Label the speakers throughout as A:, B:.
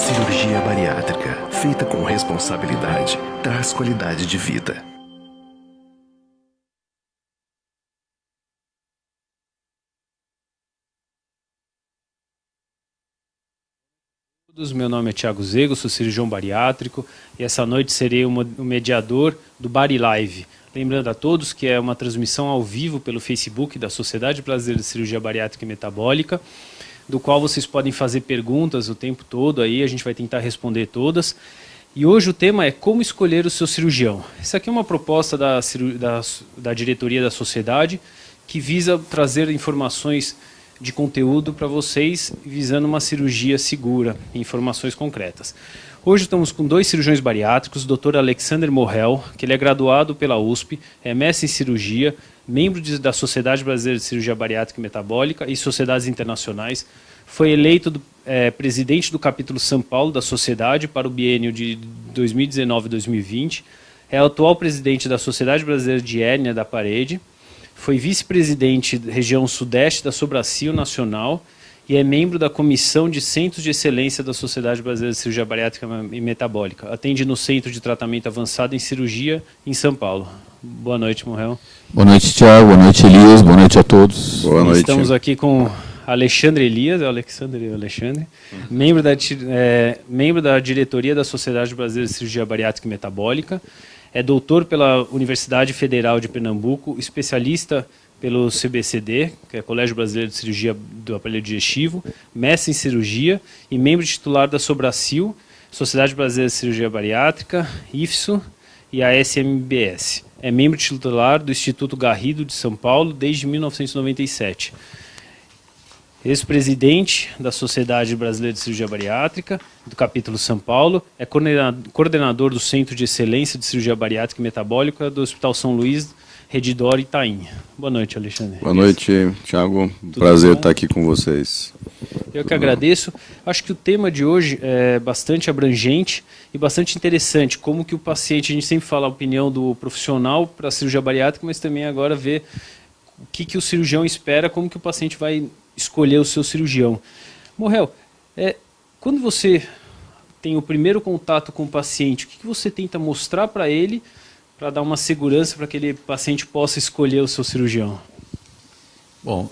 A: Cirurgia bariátrica, feita com responsabilidade, traz qualidade de vida.
B: Meu nome é Thiago Zego, sou cirurgião bariátrico e essa noite serei o mediador do Bari Live. Lembrando a todos que é uma transmissão ao vivo pelo Facebook da Sociedade Brasileira de Cirurgia Bariátrica e Metabólica, do qual vocês podem fazer perguntas o tempo todo, aí a gente vai tentar responder todas. E hoje o tema é como escolher o seu cirurgião. Essa aqui é uma proposta da diretoria da sociedade que visa trazer informações de conteúdo para vocês, visando uma cirurgia segura, informações concretas. Hoje estamos com dois cirurgiões bariátricos, o Dr. Alexander Morrell, que ele é graduado pela USP, é mestre em cirurgia, membro da Sociedade Brasileira de Cirurgia Bariátrica e Metabólica e sociedades internacionais, foi eleito presidente do capítulo São Paulo da sociedade para o biênio de 2019 e 2020, é o atual presidente da Sociedade Brasileira de Hérnia da Parede, foi vice-presidente da região sudeste da Sobracil Nacional e é membro da Comissão de Centros de Excelência da Sociedade Brasileira de Cirurgia Bariátrica e Metabólica. Atende no Centro de Tratamento Avançado em Cirurgia, em São Paulo. Boa noite, Morrel.
C: Boa noite, Thiago. Boa noite, Elias. Boa noite a todos.
D: Boa noite.
B: Estamos aqui com Alexandre Elias, membro da diretoria da Sociedade Brasileira de Cirurgia Bariátrica e Metabólica, é doutor pela Universidade Federal de Pernambuco, especialista pelo CBCD, que é Colégio Brasileiro de Cirurgia do Aparelho Digestivo, mestre em cirurgia e membro titular da Sobracil, Sociedade Brasileira de Cirurgia Bariátrica, IFSO e a SMBS. É membro titular do Instituto Garrido de São Paulo desde 1997. Ex-presidente da Sociedade Brasileira de Cirurgia Bariátrica, do capítulo São Paulo, é coordenador do Centro de Excelência de Cirurgia Bariátrica e Metabólica do Hospital São Luís, Redidor, Itaim. Boa noite, Alexandre.
D: Boa noite, Thiago. Prazer estar aqui com vocês.
B: Eu que agradeço. Acho que o tema de hoje é bastante abrangente e bastante interessante. Como que o paciente, a gente sempre fala a opinião do profissional para a cirurgia bariátrica, mas também agora ver o que o cirurgião espera, como que o paciente vai escolher o seu cirurgião. Morrel, quando você tem o primeiro contato com o paciente, o que você tenta mostrar para ele para dar uma segurança para que aquele paciente possa escolher o seu cirurgião?
C: Bom,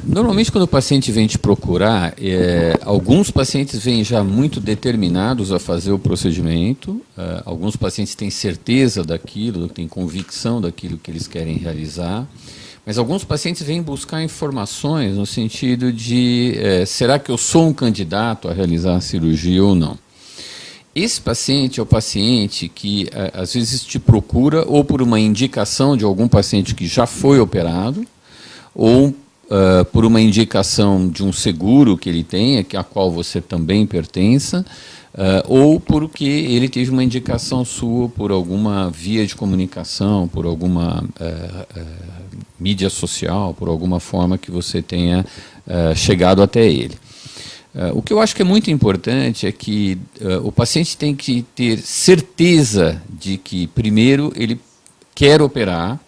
C: normalmente quando o paciente vem te procurar, alguns pacientes vêm já muito determinados a fazer o procedimento, alguns pacientes têm certeza daquilo, têm convicção daquilo que eles querem realizar, mas alguns pacientes vêm buscar informações no sentido de será que eu sou um candidato a realizar a cirurgia ou não? Esse paciente é o paciente que às vezes te procura ou por uma indicação de algum paciente que já foi operado, ou por uma indicação de um seguro que ele tenha, a qual você também pertença, ou porque ele teve uma indicação sua por alguma via de comunicação, por alguma mídia social, por alguma forma que você tenha chegado até ele. O que eu acho que é muito importante é que o paciente tem que ter certeza de que, primeiro, ele quer operar,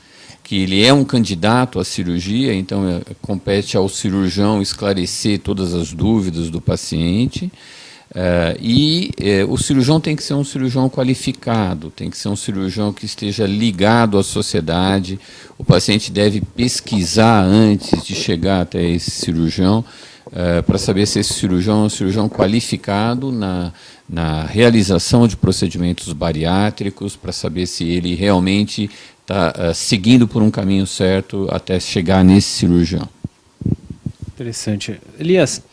C: que ele é um candidato à cirurgia, então compete ao cirurgião esclarecer todas as dúvidas do paciente, o cirurgião tem que ser um cirurgião qualificado, tem que ser um cirurgião que esteja ligado à sociedade, o paciente deve pesquisar antes de chegar até esse cirurgião, para saber se esse cirurgião é um cirurgião qualificado na realização de procedimentos bariátricos, para saber se ele realmente está seguindo por um caminho certo até chegar nesse cirurgião.
B: Interessante. Elias,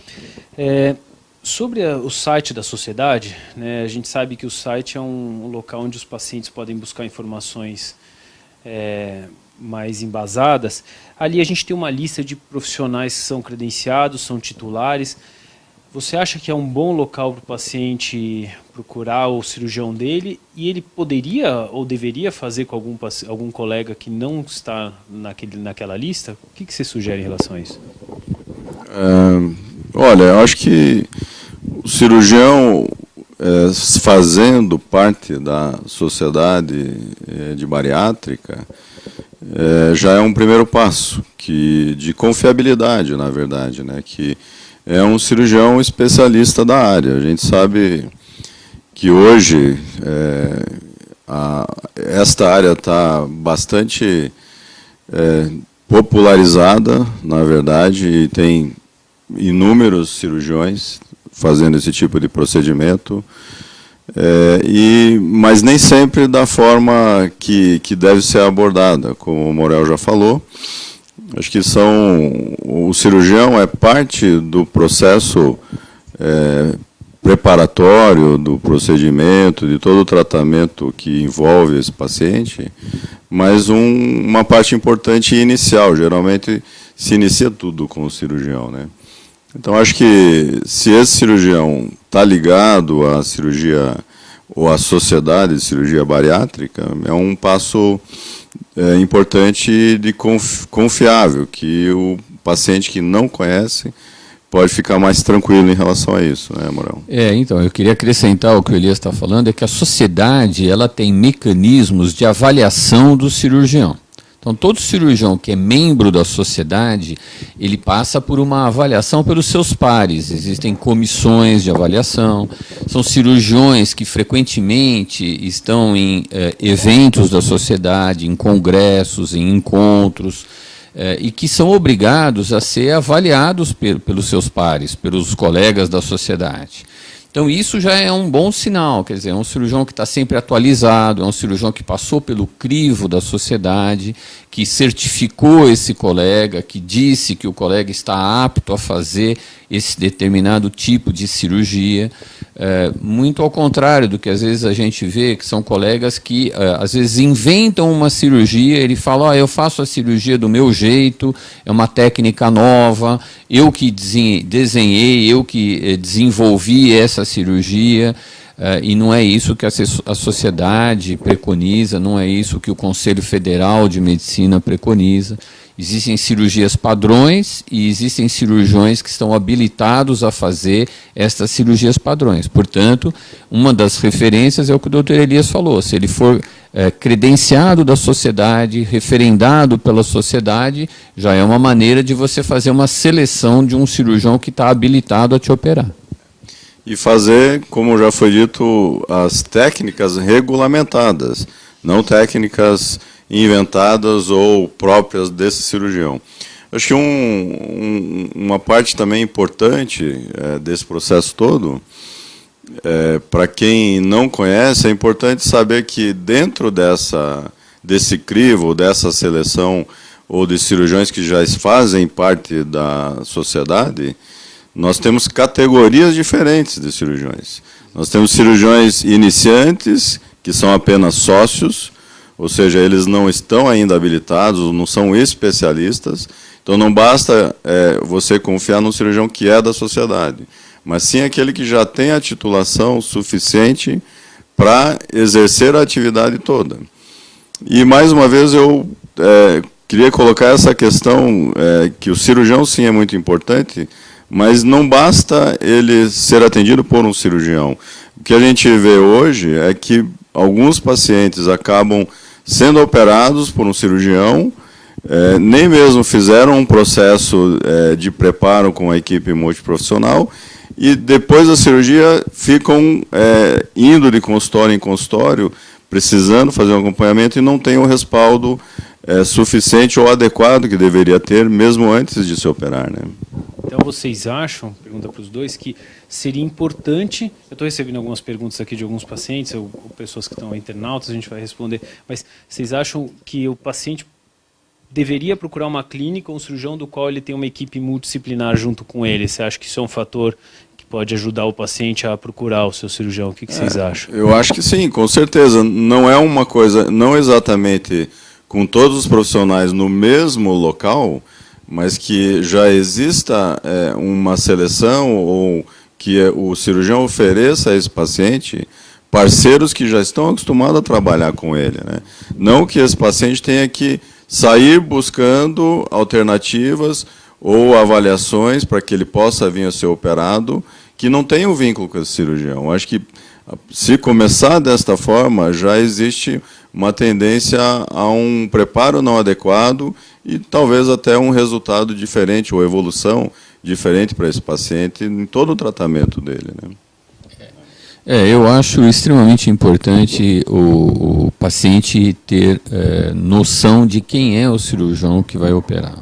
B: sobre o site da sociedade, né, a gente sabe que o site é um local onde os pacientes podem buscar informações mais embasadas. Ali a gente tem uma lista de profissionais que são credenciados, são titulares. Você acha que é um bom local para o paciente procurar o cirurgião dele e ele poderia ou deveria fazer com algum colega que não está naquela lista? O que você sugere em relação a isso?
D: Olha, eu acho que o cirurgião, fazendo parte da sociedade de bariátrica, já é um primeiro passo de confiabilidade, na verdade, né? Que é um cirurgião especialista da área. A gente sabe que hoje esta área está bastante popularizada, na verdade, e tem inúmeros cirurgiões fazendo esse tipo de procedimento, mas nem sempre da forma que deve ser abordada, como o Morel já falou. Acho que o cirurgião é parte do processo preparatório do procedimento, de todo o tratamento que envolve esse paciente, mas uma parte importante inicial. Geralmente se inicia tudo com o cirurgião, né? Então, acho que se esse cirurgião está ligado à cirurgia ou à sociedade de cirurgia bariátrica, é um passo importante e confiável, que o paciente que não conhece pode ficar mais tranquilo em relação a isso, né, Morel?
C: Então, eu queria acrescentar o que o Elias está falando, é que a sociedade ela tem mecanismos de avaliação do cirurgião. Então, todo cirurgião que é membro da sociedade, ele passa por uma avaliação pelos seus pares. Existem comissões de avaliação, são cirurgiões que frequentemente estão em eventos da sociedade, em congressos, em encontros, e que são obrigados a ser avaliados pelos seus pares, pelos colegas da sociedade. Então, isso já é um bom sinal, quer dizer, é um cirurgião que está sempre atualizado, é um cirurgião que passou pelo crivo da sociedade, que certificou esse colega, que disse que o colega está apto a fazer esse determinado tipo de cirurgia. Muito ao contrário do que às vezes a gente vê, que são colegas que às vezes inventam uma cirurgia, ele fala, eu faço a cirurgia do meu jeito, é uma técnica nova, eu que desenhei, eu que desenvolvi essa cirurgia, e não é isso que a sociedade preconiza, não é isso que o Conselho Federal de Medicina preconiza. Existem cirurgias padrões e existem cirurgiões que estão habilitados a fazer estas cirurgias padrões. Portanto, uma das referências é o que o doutor Elias falou. Se ele for credenciado da sociedade, referendado pela sociedade, já é uma maneira de você fazer uma seleção de um cirurgião que está habilitado a te operar.
D: E fazer, como já foi dito, as técnicas regulamentadas, não técnicas inventadas ou próprias desse cirurgião. Acho que uma parte também importante desse processo todo, para quem não conhece, é importante saber que dentro desse crivo, dessa seleção ou de cirurgiões que já fazem parte da sociedade, nós temos categorias diferentes de cirurgiões. Nós temos cirurgiões iniciantes, que são apenas sócios, ou seja, eles não estão ainda habilitados, não são especialistas, então não basta você confiar num cirurgião que é da sociedade, mas sim aquele que já tem a titulação suficiente para exercer a atividade toda. E, mais uma vez, eu queria colocar essa questão, que o cirurgião, sim, é muito importante, mas não basta ele ser atendido por um cirurgião. O que a gente vê hoje é que alguns pacientes acabam sendo operados por um cirurgião, nem mesmo fizeram um processo de preparo com a equipe multiprofissional, e depois da cirurgia ficam indo de consultório em consultório, precisando fazer um acompanhamento e não tem o respaldo suficiente ou adequado que deveria ter, mesmo antes de se operar, né?
B: Então, vocês acham, pergunta para os dois, que seria importante, eu estou recebendo algumas perguntas aqui de alguns pacientes, ou pessoas que estão internautas, a gente vai responder, mas vocês acham que o paciente deveria procurar uma clínica ou um cirurgião do qual ele tem uma equipe multidisciplinar junto com ele? Você acha que isso é um fator que pode ajudar o paciente a procurar o seu cirurgião? O que vocês acham?
D: Eu acho que sim, com certeza. Não é uma coisa, não exatamente com todos os profissionais no mesmo local, mas que já exista uma seleção ou que o cirurgião ofereça a esse paciente parceiros que já estão acostumados a trabalhar com ele, né? Não que esse paciente tenha que sair buscando alternativas ou avaliações para que ele possa vir a ser operado que não tenham vínculo com esse cirurgião. Acho que, se começar desta forma, já existe uma tendência a um preparo não adequado e talvez até um resultado diferente ou evolução diferente para esse paciente em todo o tratamento dele, né?
C: Eu acho extremamente importante o paciente ter noção de quem é o cirurgião que vai operar.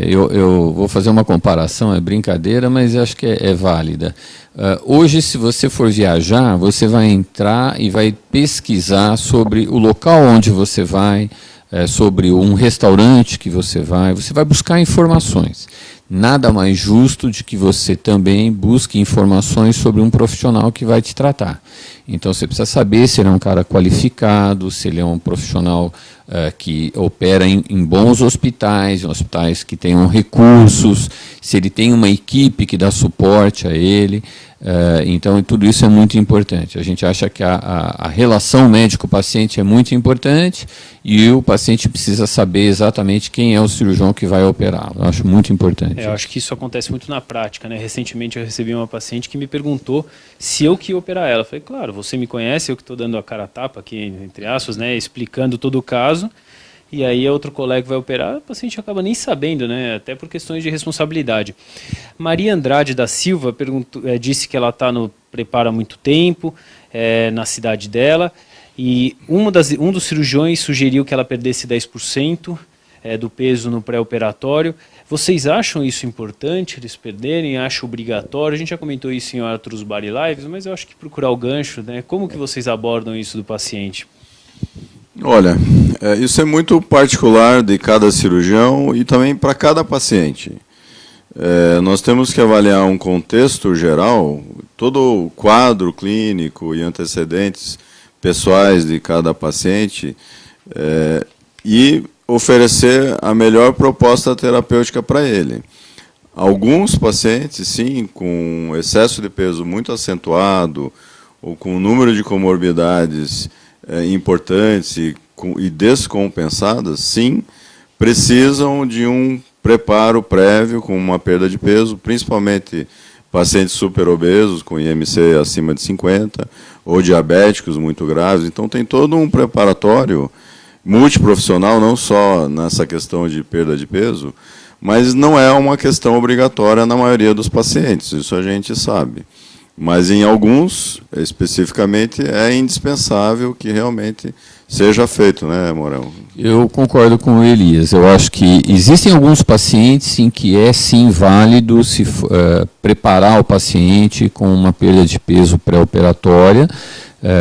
C: Eu vou fazer uma comparação, é brincadeira, mas acho que é válida. Hoje, se você for viajar, você vai entrar e vai pesquisar sobre o local onde você vai, sobre um restaurante que você vai buscar informações. Nada mais justo de que você também busque informações sobre um profissional que vai te tratar. Então, você precisa saber se ele é um cara qualificado, se ele é um profissional que opera em bons hospitais, em hospitais que tenham recursos, se ele tem uma equipe que dá suporte a ele. Então, tudo isso é muito importante. A gente acha que a relação médico-paciente é muito importante e o paciente precisa saber exatamente quem é o cirurgião que vai operá-lo. Eu acho muito importante.
B: Eu acho que isso acontece muito na prática, né? Recentemente eu recebi uma paciente que me perguntou se eu que ia operar ela. Eu falei, claro, você me conhece, eu que estou dando a cara a tapa aqui, entre aspas, né? Explicando todo o caso. E aí outro colega vai operar, o paciente acaba nem sabendo, né? Até por questões de responsabilidade. Maria Andrade da Silva disse que ela está no preparo há muito tempo, na cidade dela, e um dos cirurgiões sugeriu que ela perdesse 10% do peso no pré-operatório. Vocês acham isso importante, eles perderem? Acham obrigatório? A gente já comentou isso em outros Body Lives, mas eu acho que procurar o gancho, né? Como que vocês abordam isso do paciente?
D: Olha, isso é muito particular de cada cirurgião e também para cada paciente. Nós temos que avaliar um contexto geral, todo o quadro clínico e antecedentes pessoais de cada paciente e oferecer a melhor proposta terapêutica para ele. Alguns pacientes, sim, com excesso de peso muito acentuado ou com um número de comorbidades importantes e descompensadas, sim, precisam de um preparo prévio com uma perda de peso, principalmente pacientes superobesos com IMC acima de 50 ou diabéticos muito graves. Então tem todo um preparatório multiprofissional, não só nessa questão de perda de peso, mas não é uma questão obrigatória na maioria dos pacientes, isso a gente sabe. Mas em alguns, especificamente, é indispensável que realmente seja feito, né, Mourão?
C: Eu concordo com o Elias. Eu acho que existem alguns pacientes em que é sim válido se preparar o paciente com uma perda de peso pré-operatória,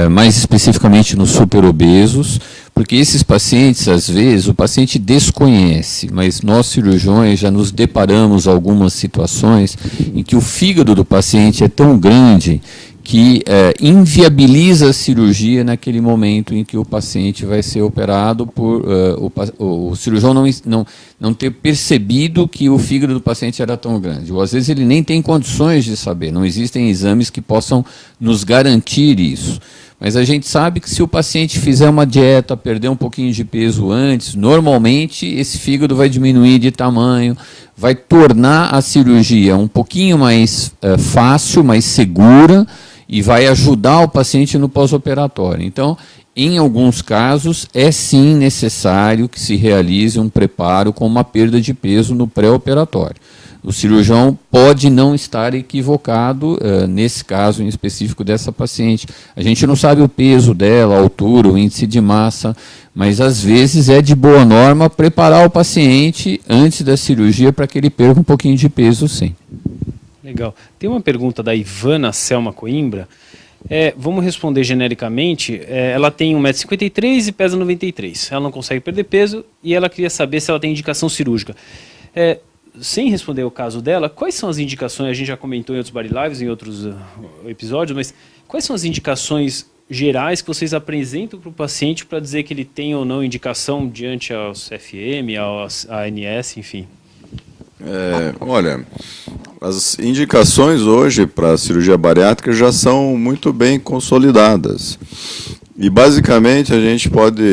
C: mais especificamente nos superobesos, porque esses pacientes, às vezes, o paciente desconhece, mas nós cirurgiões já nos deparamos algumas situações em que o fígado do paciente é tão grande que inviabiliza a cirurgia naquele momento em que o paciente vai ser operado por o cirurgião não ter percebido que o fígado do paciente era tão grande. Ou às vezes ele nem tem condições de saber, não existem exames que possam nos garantir isso. Mas a gente sabe que se o paciente fizer uma dieta, perder um pouquinho de peso antes, normalmente esse fígado vai diminuir de tamanho, vai tornar a cirurgia um pouquinho mais fácil, mais segura, e vai ajudar o paciente no pós-operatório. Então, em alguns casos, é sim necessário que se realize um preparo com uma perda de peso no pré-operatório. O cirurgião pode não estar equivocado nesse caso em específico dessa paciente. A gente não sabe o peso dela, a altura, o índice de massa, mas às vezes é de boa norma preparar o paciente antes da cirurgia para que ele perca um pouquinho de peso, sim.
B: Legal. Tem uma pergunta da Ivana Selma Coimbra. Vamos responder genericamente. Ela tem 1,53 m e pesa 93. Ela não consegue perder peso e ela queria saber se ela tem indicação cirúrgica. Sem responder o caso dela, quais são as indicações, a gente já comentou em outros Body Lives, em outros episódios, mas quais são as indicações gerais que vocês apresentam para o paciente para dizer que ele tem ou não indicação diante aos FM, aos ANS, enfim?
D: Olha, as indicações hoje para a cirurgia bariátrica já são muito bem consolidadas. E basicamente a gente pode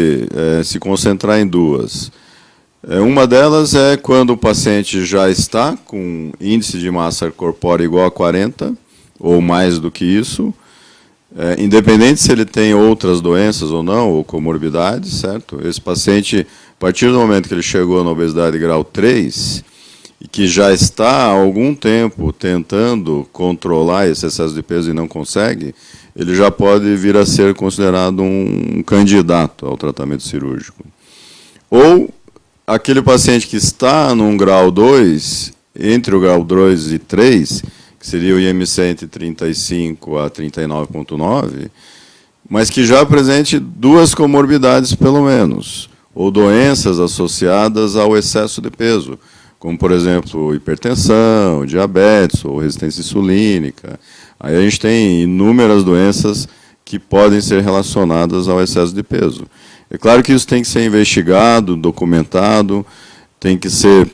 D: se concentrar em duas. Uma delas é quando o paciente já está com índice de massa corpórea igual a 40, ou mais do que isso, independente se ele tem outras doenças ou não, ou comorbidades, certo? Esse paciente, a partir do momento que ele chegou na obesidade grau 3, e que já está há algum tempo tentando controlar esse excesso de peso e não consegue, ele já pode vir a ser considerado um candidato ao tratamento cirúrgico. Ou aquele paciente que está num grau 2, entre o grau 2 e 3, que seria o IMC entre 35 a 39,9, mas que já apresente 2 comorbidades, pelo menos, ou doenças associadas ao excesso de peso, como, por exemplo, hipertensão, diabetes ou resistência insulínica. Aí a gente tem inúmeras doenças que podem ser relacionadas ao excesso de peso. É claro que isso tem que ser investigado, documentado, tem que ser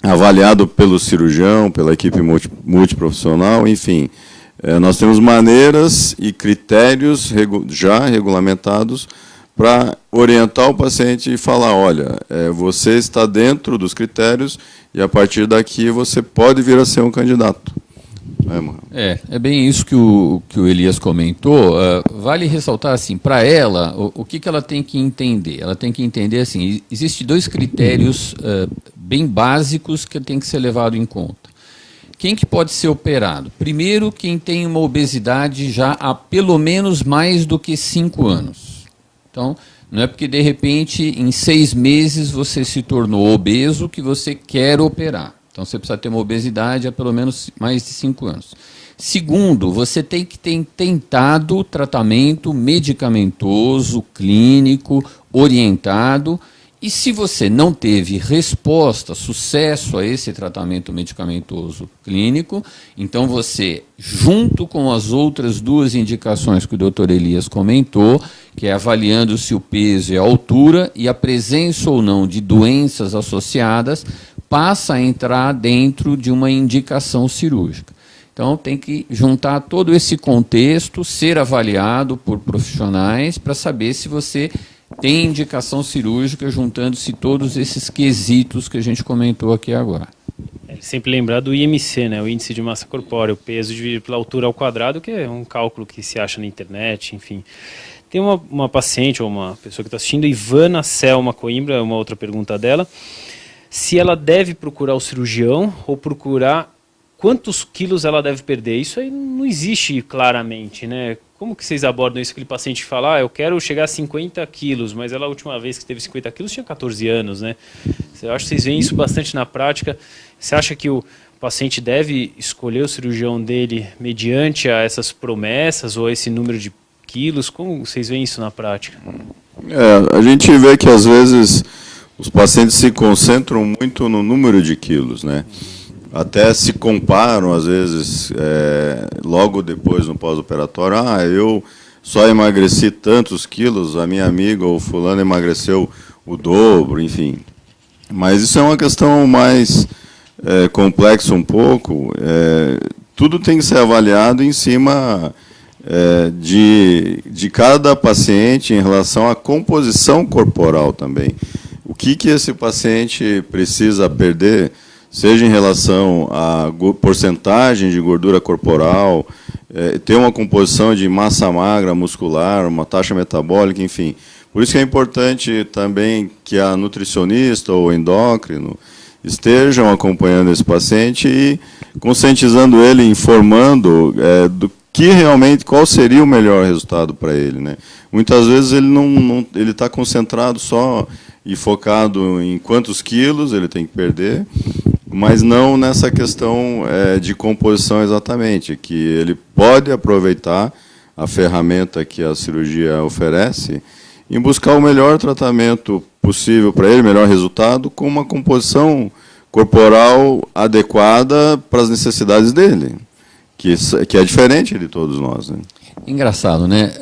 D: avaliado pelo cirurgião, pela equipe multiprofissional, enfim. Nós temos maneiras e critérios já regulamentados para orientar o paciente e falar, olha, você está dentro dos critérios e a partir daqui você pode vir a ser um candidato.
C: É bem isso que o Elias comentou. Vale ressaltar assim, para ela, o que ela tem que entender? Ela tem que entender assim, existem 2 critérios bem básicos que tem que ser levado em conta. Quem que pode ser operado? Primeiro, quem tem uma obesidade já há pelo menos mais do que 5 anos. Então, não é porque de repente em 6 meses você se tornou obeso que você quer operar. Então, você precisa ter uma obesidade há pelo menos mais de 5 anos. Segundo, você tem que ter tentado tratamento medicamentoso, clínico, orientado. E se você não teve resposta, sucesso a esse tratamento medicamentoso clínico, então você, junto com as outras 2 indicações que o Dr. Elias comentou, que é avaliando se o peso e a altura e a presença ou não de doenças associadas, passa a entrar dentro de uma indicação cirúrgica. Então, tem que juntar todo esse contexto, ser avaliado por profissionais para saber se você tem indicação cirúrgica, juntando-se todos esses quesitos que a gente comentou aqui agora.
B: Sempre lembrar do IMC, né, o índice de massa corpórea, o peso dividido pela altura ao quadrado, que é um cálculo que se acha na internet, enfim. Tem uma paciente ou uma pessoa que está assistindo, Ivana Selma Coimbra, uma outra pergunta dela, se ela deve procurar o cirurgião ou procurar quantos quilos ela deve perder. Isso aí não existe claramente, né? Como que vocês abordam isso? Aquele paciente que fala, eu quero chegar a 50 quilos, mas ela a última vez que teve 50 quilos tinha 14 anos, né? Eu acho que vocês veem isso bastante na prática. Você acha que o paciente deve escolher o cirurgião dele mediante a essas promessas ou a esse número de quilos? Como vocês veem isso na prática?
D: A gente vê que às vezes os pacientes se concentram muito no número de quilos, né? Até se comparam, às vezes, logo depois no pós-operatório, eu só emagreci tantos quilos, a minha amiga ou fulano emagreceu o dobro, enfim. Mas isso é uma questão mais complexa um pouco. Tudo tem que ser avaliado em cima de cada paciente em relação à composição corporal também. O que esse paciente precisa perder, seja em relação à porcentagem de gordura corporal, ter uma composição de massa magra muscular, uma taxa metabólica, enfim. Por isso que é importante também que a nutricionista ou endócrino estejam acompanhando esse paciente e conscientizando ele, informando do que realmente, qual seria o melhor resultado para ele, né? Muitas vezes ele está concentrado só e focado em quantos quilos ele tem que perder, mas não nessa questão de composição exatamente, que ele pode aproveitar a ferramenta que a cirurgia oferece em buscar o melhor tratamento possível para ele, melhor resultado, com uma composição corporal adequada para as necessidades dele, que é diferente de todos nós, né?
C: Engraçado, né?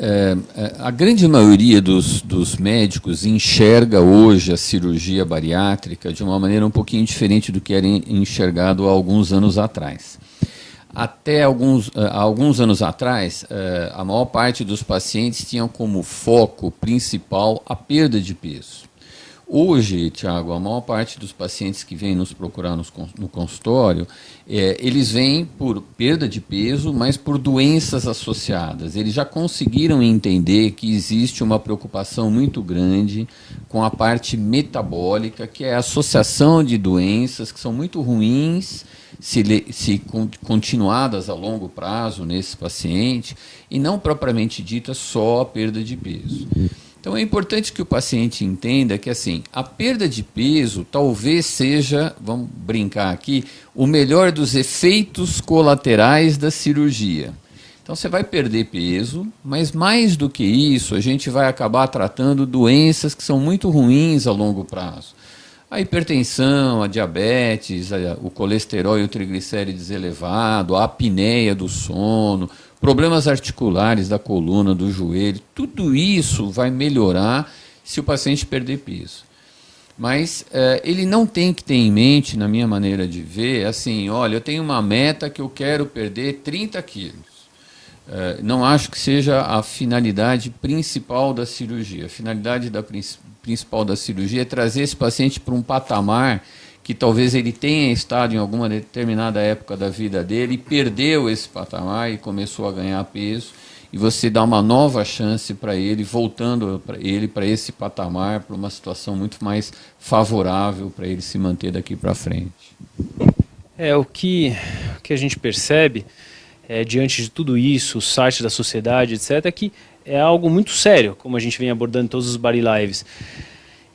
C: A grande maioria dos médicos enxerga hoje a cirurgia bariátrica de uma maneira um pouquinho diferente do que era enxergado há alguns anos atrás. Até alguns anos atrás, a maior parte dos pacientes tinham como foco principal a perda de peso. Hoje, Tiago, a maior parte dos pacientes que vêm nos procurar no consultório, eles vêm por perda de peso, mas por doenças associadas. Eles já conseguiram entender que existe uma preocupação muito grande com a parte metabólica, que é a associação de doenças que são muito ruins se continuadas a longo prazo nesse paciente, e não propriamente dita só a perda de peso. Então é importante que o paciente entenda que assim, a perda de peso talvez seja, vamos brincar aqui, o melhor dos efeitos colaterais da cirurgia. Então você vai perder peso, mas mais do que isso, a gente vai acabar tratando doenças que são muito ruins a longo prazo. A hipertensão, a diabetes, o colesterol e o triglicérides elevado, a apneia do sono, problemas articulares da coluna, do joelho, tudo isso vai melhorar se o paciente perder peso. Mas ele não tem que ter em mente, na minha maneira de ver, assim, olha, eu tenho uma meta que eu quero perder 30 quilos. Não acho que seja a finalidade principal da cirurgia. A finalidade principal da cirurgia é trazer esse paciente para um patamar que talvez ele tenha estado em alguma determinada época da vida dele e perdeu esse patamar e começou a ganhar peso, e você dá uma nova chance para ele, voltando para esse patamar, para uma situação muito mais favorável para ele se manter daqui para frente.
B: O que a gente percebe, diante de tudo isso, o site da sociedade, etc., é que é algo muito sério, como a gente vem abordando em todos os Body Lives.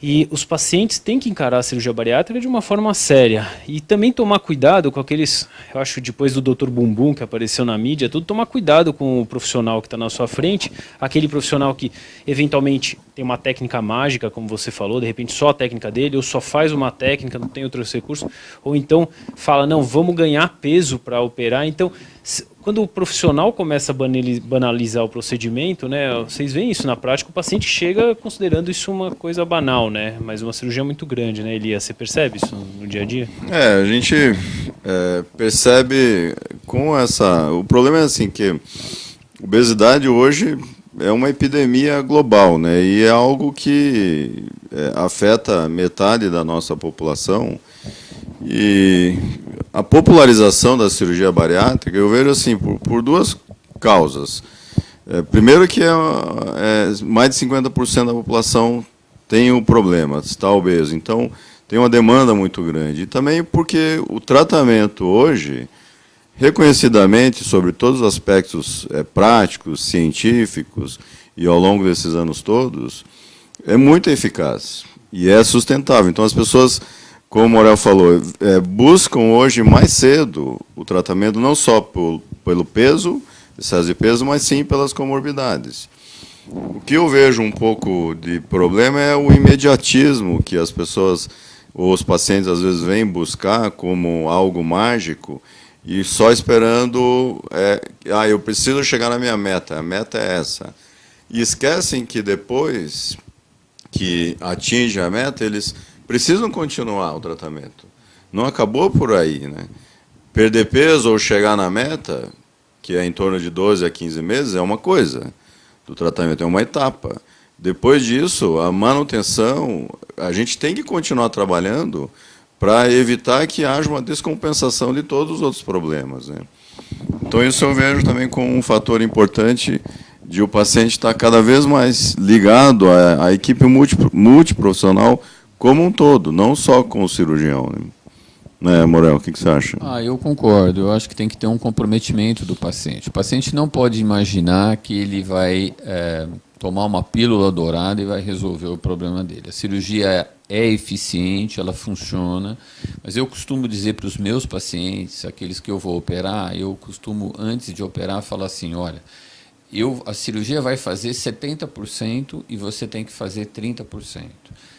B: E os pacientes têm que encarar a cirurgia bariátrica de uma forma séria. E também tomar cuidado com aqueles, eu acho, depois do Dr. Bumbum que apareceu na mídia, tudo, tomar cuidado com o profissional que está na sua frente, aquele profissional que eventualmente tem uma técnica mágica, como você falou, de repente só a técnica dele, ou só faz uma técnica, não tem outros recursos, ou então fala, não, vamos ganhar peso para operar. Então, quando o profissional começa a banalizar o procedimento, né, vocês veem isso na prática, o paciente chega considerando isso uma coisa banal, né, mas uma cirurgia muito grande, né, Elias? Você percebe isso no dia a dia?
D: A gente percebe com essa... O problema é assim, que obesidade hoje é uma epidemia global, né, e é algo que afeta metade da nossa população. E a popularização da cirurgia bariátrica, eu vejo assim, por duas causas. Primeiro que mais de 50% da população tem o problema, está obeso, então tem uma demanda muito grande. E também porque o tratamento hoje, reconhecidamente, sobre todos os aspectos práticos, científicos, e ao longo desses anos todos, é muito eficaz e é sustentável. Então as pessoas, como o Morel falou, buscam hoje mais cedo o tratamento, não só pelo peso, excesso de peso, mas sim pelas comorbidades. O que eu vejo um pouco de problema é o imediatismo que as pessoas, ou os pacientes, às vezes, vêm buscar como algo mágico, e só esperando, eu preciso chegar na minha meta, a meta é essa. E esquecem que depois que atinge a meta, eles precisam continuar o tratamento. Não acabou por aí, né? Perder peso ou chegar na meta, que é em torno de 12 a 15 meses, é uma coisa do tratamento, é uma etapa. Depois disso, a manutenção, a gente tem que continuar trabalhando para evitar que haja uma descompensação de todos os outros problemas, né? Então, isso eu vejo também como um fator importante de o paciente estar cada vez mais ligado à equipe multiprofissional como um todo, não só com o cirurgião. Né, Morel, o que você acha?
C: Eu concordo. Eu acho que tem que ter um comprometimento do paciente. O paciente não pode imaginar que ele vai tomar uma pílula dourada e vai resolver o problema dele. A cirurgia é eficiente, ela funciona, mas eu costumo dizer para os meus pacientes, aqueles que eu vou operar, eu costumo, antes de operar, falar assim, olha, a cirurgia vai fazer 70% e você tem que fazer 30%.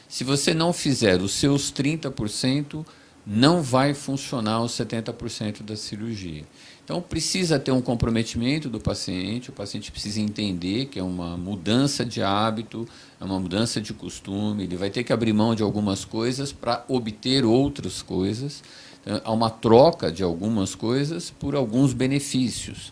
C: Se você não fizer os seus 30%, não vai funcionar os 70% da cirurgia. Então, precisa ter um comprometimento do paciente, o paciente precisa entender que é uma mudança de hábito, é uma mudança de costume, ele vai ter que abrir mão de algumas coisas para obter outras coisas. Então, há uma troca de algumas coisas por alguns benefícios.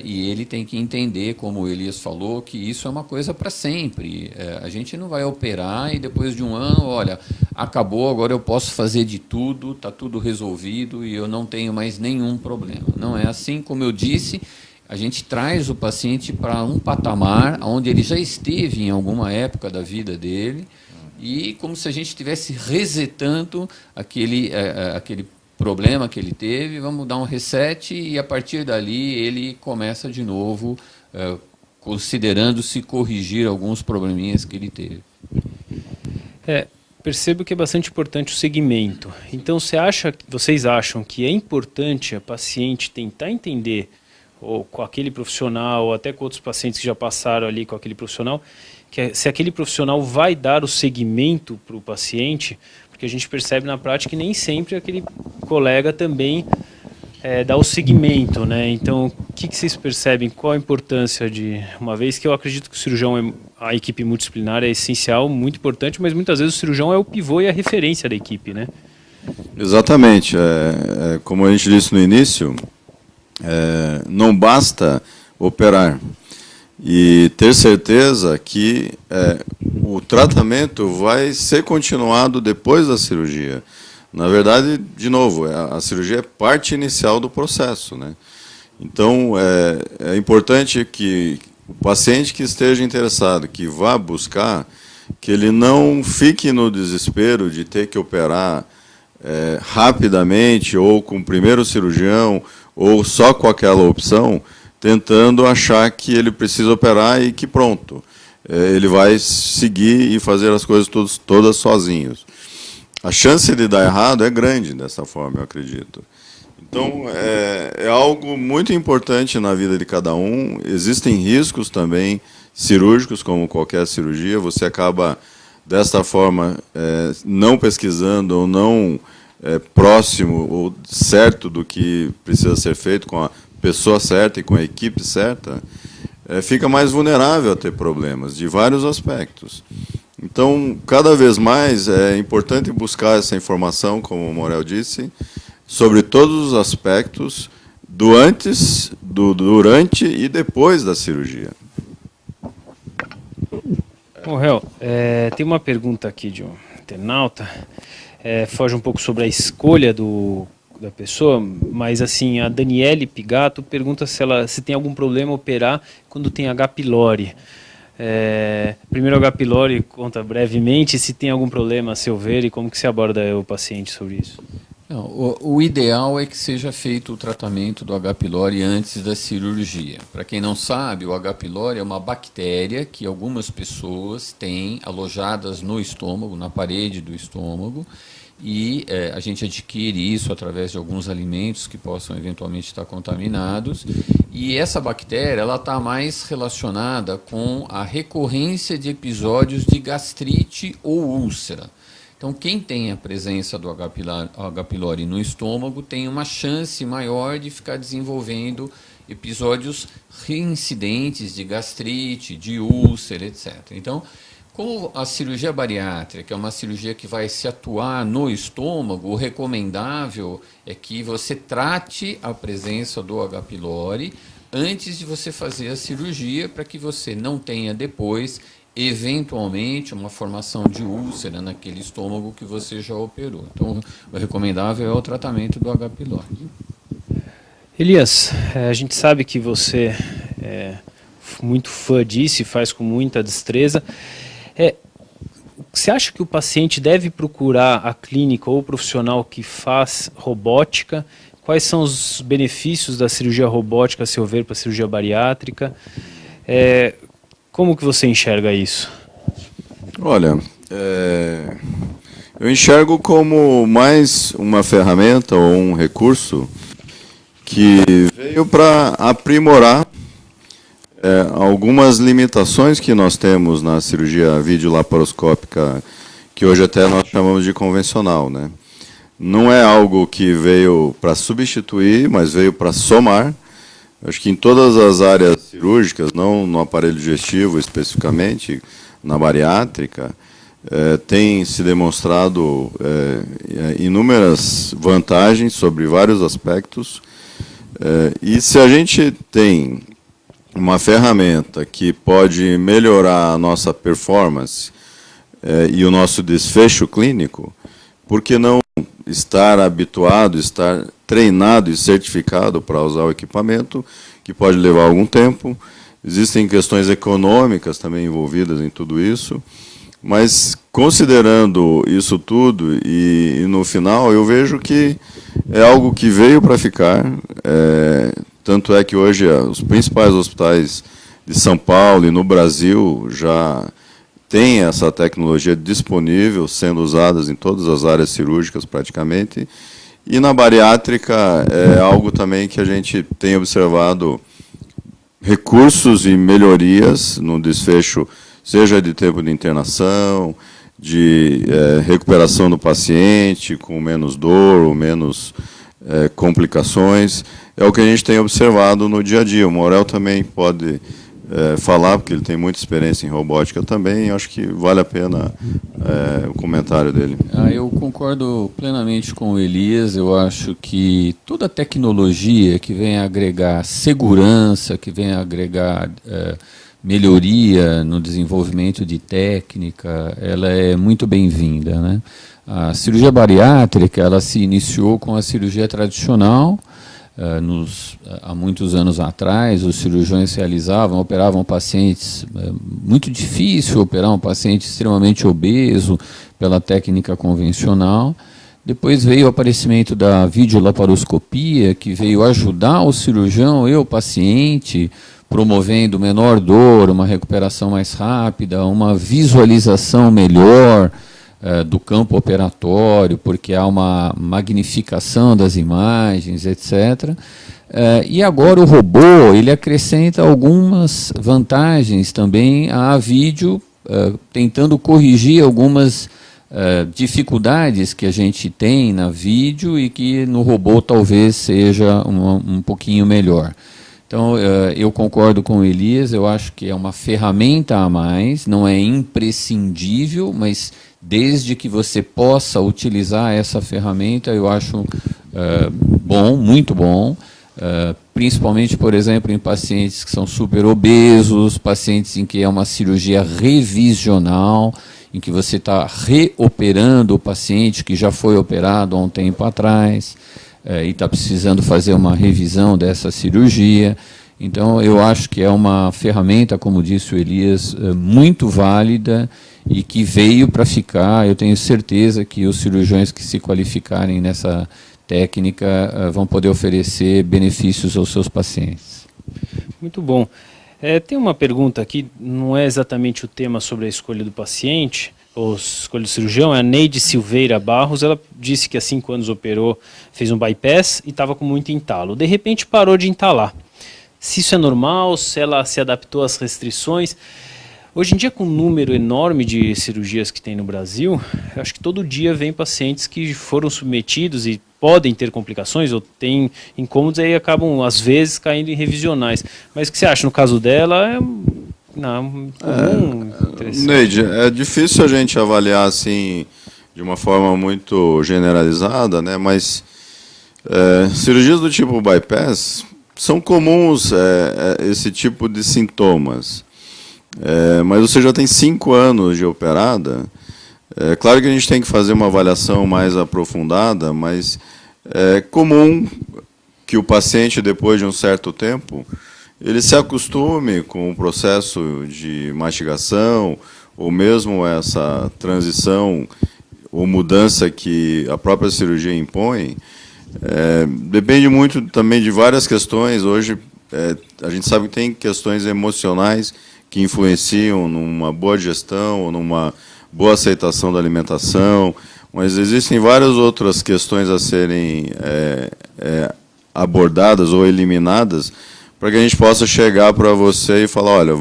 C: e ele tem que entender, como o Elias falou, que isso é uma coisa para sempre. A gente não vai operar e depois de um ano, olha, acabou, agora eu posso fazer de tudo, está tudo resolvido e eu não tenho mais nenhum problema. Não é assim, como eu disse, a gente traz o paciente para um patamar onde ele já esteve em alguma época da vida dele e como se a gente estivesse resetando aquele problema que ele teve, vamos dar um reset e a partir dali ele começa de novo, considerando-se corrigir alguns probleminhas que ele teve.
B: Percebo que é bastante importante o segmento. Então, vocês acham que é importante a paciente tentar entender, ou com aquele profissional, ou até com outros pacientes que já passaram ali com aquele profissional, se aquele profissional vai dar o segmento para o paciente, porque a gente percebe na prática que nem sempre aquele colega também dá o segmento, né? Então, o que vocês percebem? Qual a importância uma vez que eu acredito que o cirurgião, a equipe multidisciplinar é essencial, muito importante, mas muitas vezes o cirurgião é o pivô e a referência da equipe, né?
D: Exatamente. Como a gente disse no início, não basta operar e ter certeza que o tratamento vai ser continuado depois da cirurgia. Na verdade, de novo, a cirurgia é parte inicial do processo, né? Então, é importante que o paciente que esteja interessado, que vá buscar, que ele não fique no desespero de ter que operar rapidamente, ou com o primeiro cirurgião, ou só com aquela opção, tentando achar que ele precisa operar e que pronto, ele vai seguir e fazer as coisas todas sozinhos. A chance de dar errado é grande dessa forma, eu acredito. Então, é algo muito importante na vida de cada um. Existem riscos também cirúrgicos, como qualquer cirurgia. Você acaba, desta forma, não pesquisando ou não próximo ou certo do que precisa ser feito com a pessoa certa e com a equipe certa, fica mais vulnerável a ter problemas de vários aspectos. Então, cada vez mais é importante buscar essa informação, como o Morel disse, sobre todos os aspectos do antes, do durante e depois da cirurgia.
B: Morel, tem uma pergunta aqui de um internauta, foge um pouco sobre a escolha da pessoa, mas assim, a Daniele Pigato pergunta se tem algum problema operar quando tem H. pylori. Primeiro, H. pylori, conta brevemente se tem algum problema a seu ver e como que se aborda o paciente sobre isso.
C: Não, o ideal é que seja feito o tratamento do H. pylori antes da cirurgia. Para quem não sabe, o H. pylori é uma bactéria que algumas pessoas têm alojadas no estômago, na parede do estômago, e a gente adquire isso através de alguns alimentos que possam eventualmente estar contaminados. E essa bactéria está mais relacionada com a recorrência de episódios de gastrite ou úlcera. Então, quem tem a presença do H. pylori no estômago tem uma chance maior de ficar desenvolvendo episódios reincidentes de gastrite, de úlcera, etc. Então, como a cirurgia bariátrica é uma cirurgia que vai se atuar no estômago, o recomendável é que você trate a presença do H. pylori antes de você fazer a cirurgia, para que você não tenha depois, eventualmente, uma formação de úlcera naquele estômago que você já operou. Então, o recomendável é o tratamento do H. pylori.
B: Elias, a gente sabe que você é muito fã disso e faz com muita destreza. Você acha que o paciente deve procurar a clínica ou o profissional que faz robótica? Quais são os benefícios da cirurgia robótica, a seu ver, para a cirurgia bariátrica? Como que você enxerga isso?
D: Olha, eu enxergo como mais uma ferramenta ou um recurso que veio para aprimorar algumas limitações que nós temos na cirurgia videolaparoscópica, que hoje até nós chamamos de convencional, né? Não é algo que veio para substituir, mas veio para somar. Acho que em todas as áreas cirúrgicas, não no aparelho digestivo especificamente, na bariátrica, tem se demonstrado inúmeras vantagens sobre vários aspectos. E se a gente tem uma ferramenta que pode melhorar a nossa performance e o nosso desfecho clínico, por que não estar habituado, estar treinado e certificado para usar o equipamento, que pode levar algum tempo? Existem questões econômicas também envolvidas em tudo isso, mas considerando isso tudo, e no final eu vejo que é algo que veio para ficar, tanto é que hoje os principais hospitais de São Paulo e no Brasil já têm essa tecnologia disponível, sendo usadas em todas as áreas cirúrgicas praticamente, e na bariátrica é algo também que a gente tem observado recursos e melhorias no desfecho, seja de tempo de internação, de recuperação do paciente, com menos dor ou menos complicações. É o que a gente tem observado no dia a dia. O Morel também pode falar, porque ele tem muita experiência em robótica também, acho que vale a pena o comentário dele.
C: Eu concordo plenamente com o Elias. Eu acho que toda tecnologia que vem agregar segurança, que vem agregar melhoria no desenvolvimento de técnica, ela é muito bem-vinda, né? A cirurgia bariátrica, ela se iniciou com a cirurgia tradicional. Há muitos anos atrás, os cirurgiões operavam pacientes, muito difícil operar um paciente extremamente obeso pela técnica convencional. Depois veio o aparecimento da videolaparoscopia, que veio ajudar o cirurgião e o paciente, promovendo menor dor, uma recuperação mais rápida, uma visualização melhor do campo operatório, porque há uma magnificação das imagens, etc. E agora o robô, ele acrescenta algumas vantagens também à vídeo, tentando corrigir algumas dificuldades que a gente tem na vídeo e que no robô talvez seja um pouquinho melhor. Então, eu concordo com o Elias, eu acho que é uma ferramenta a mais, não é imprescindível, mas desde que você possa utilizar essa ferramenta, eu acho bom, muito bom, principalmente, por exemplo, em pacientes que são super obesos, pacientes em que é uma cirurgia revisional, em que você está reoperando o paciente que já foi operado há um tempo atrás, e está precisando fazer uma revisão dessa cirurgia. Então, eu acho que é uma ferramenta, como disse o Elias, muito válida e que veio para ficar. Eu tenho certeza que os cirurgiões que se qualificarem nessa técnica vão poder oferecer benefícios aos seus pacientes.
B: Muito bom. Tem uma pergunta aqui, não é exatamente o tema sobre a escolha do paciente, ou escolha do cirurgião, é a Neide Silveira Barros. Ela disse que há 5 anos operou, fez um bypass e estava com muito entalo. De repente parou de entalar. Se isso é normal, se ela se adaptou às restrições. Hoje em dia, com o número enorme de cirurgias que tem no Brasil, eu acho que todo dia vem pacientes que foram submetidos e podem ter complicações ou têm incômodos e aí acabam, às vezes, caindo em revisionais. Mas o que você acha no caso dela? Não, comum,
D: Neide, é difícil a gente avaliar assim de uma forma muito generalizada, né? Mas cirurgias do tipo bypass são comuns esse tipo de sintomas. Mas você já tem 5 anos de operada. Claro que a gente tem que fazer uma avaliação mais aprofundada, mas é comum que o paciente, depois de um certo tempo, ele se acostume com o processo de mastigação, ou mesmo essa transição ou mudança que a própria cirurgia impõe. Depende muito também de várias questões. Hoje, a gente sabe que tem questões emocionais que influenciam numa boa digestão, ou numa boa aceitação da alimentação, mas existem várias outras questões a serem abordadas ou eliminadas para que a gente possa chegar para você e falar, olha,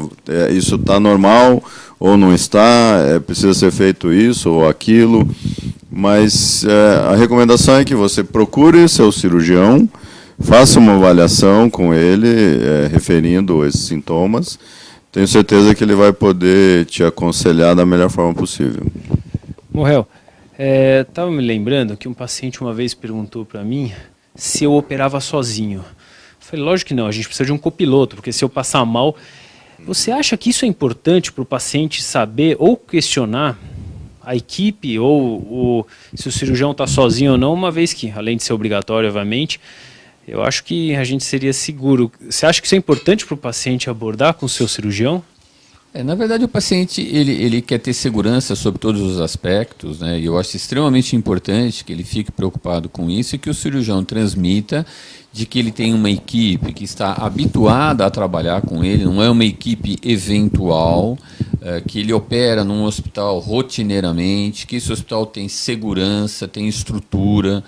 D: isso está normal ou não está, precisa ser feito isso ou aquilo, mas a recomendação é que você procure seu cirurgião, faça uma avaliação com ele, referindo esses sintomas. Tenho certeza que ele vai poder te aconselhar da melhor forma possível.
B: Morel, estava me lembrando que um paciente uma vez perguntou para mim se eu operava sozinho. falei, lógico que não, a gente precisa de um copiloto, porque se eu passar mal... Você acha que isso é importante para o paciente saber ou questionar a equipe ou se o cirurgião está sozinho ou não, uma vez que, além de ser obrigatório, obviamente, eu acho que a gente seria seguro. Você acha que isso é importante para o paciente abordar com o seu cirurgião?
C: Na verdade, o paciente ele quer ter segurança sobre todos os aspectos, né? E eu acho extremamente importante que ele fique preocupado com isso e que o cirurgião transmita de que ele tem uma equipe que está habituada a trabalhar com ele, não é uma equipe eventual, que ele opera num hospital rotineiramente, que esse hospital tem segurança, tem estrutura,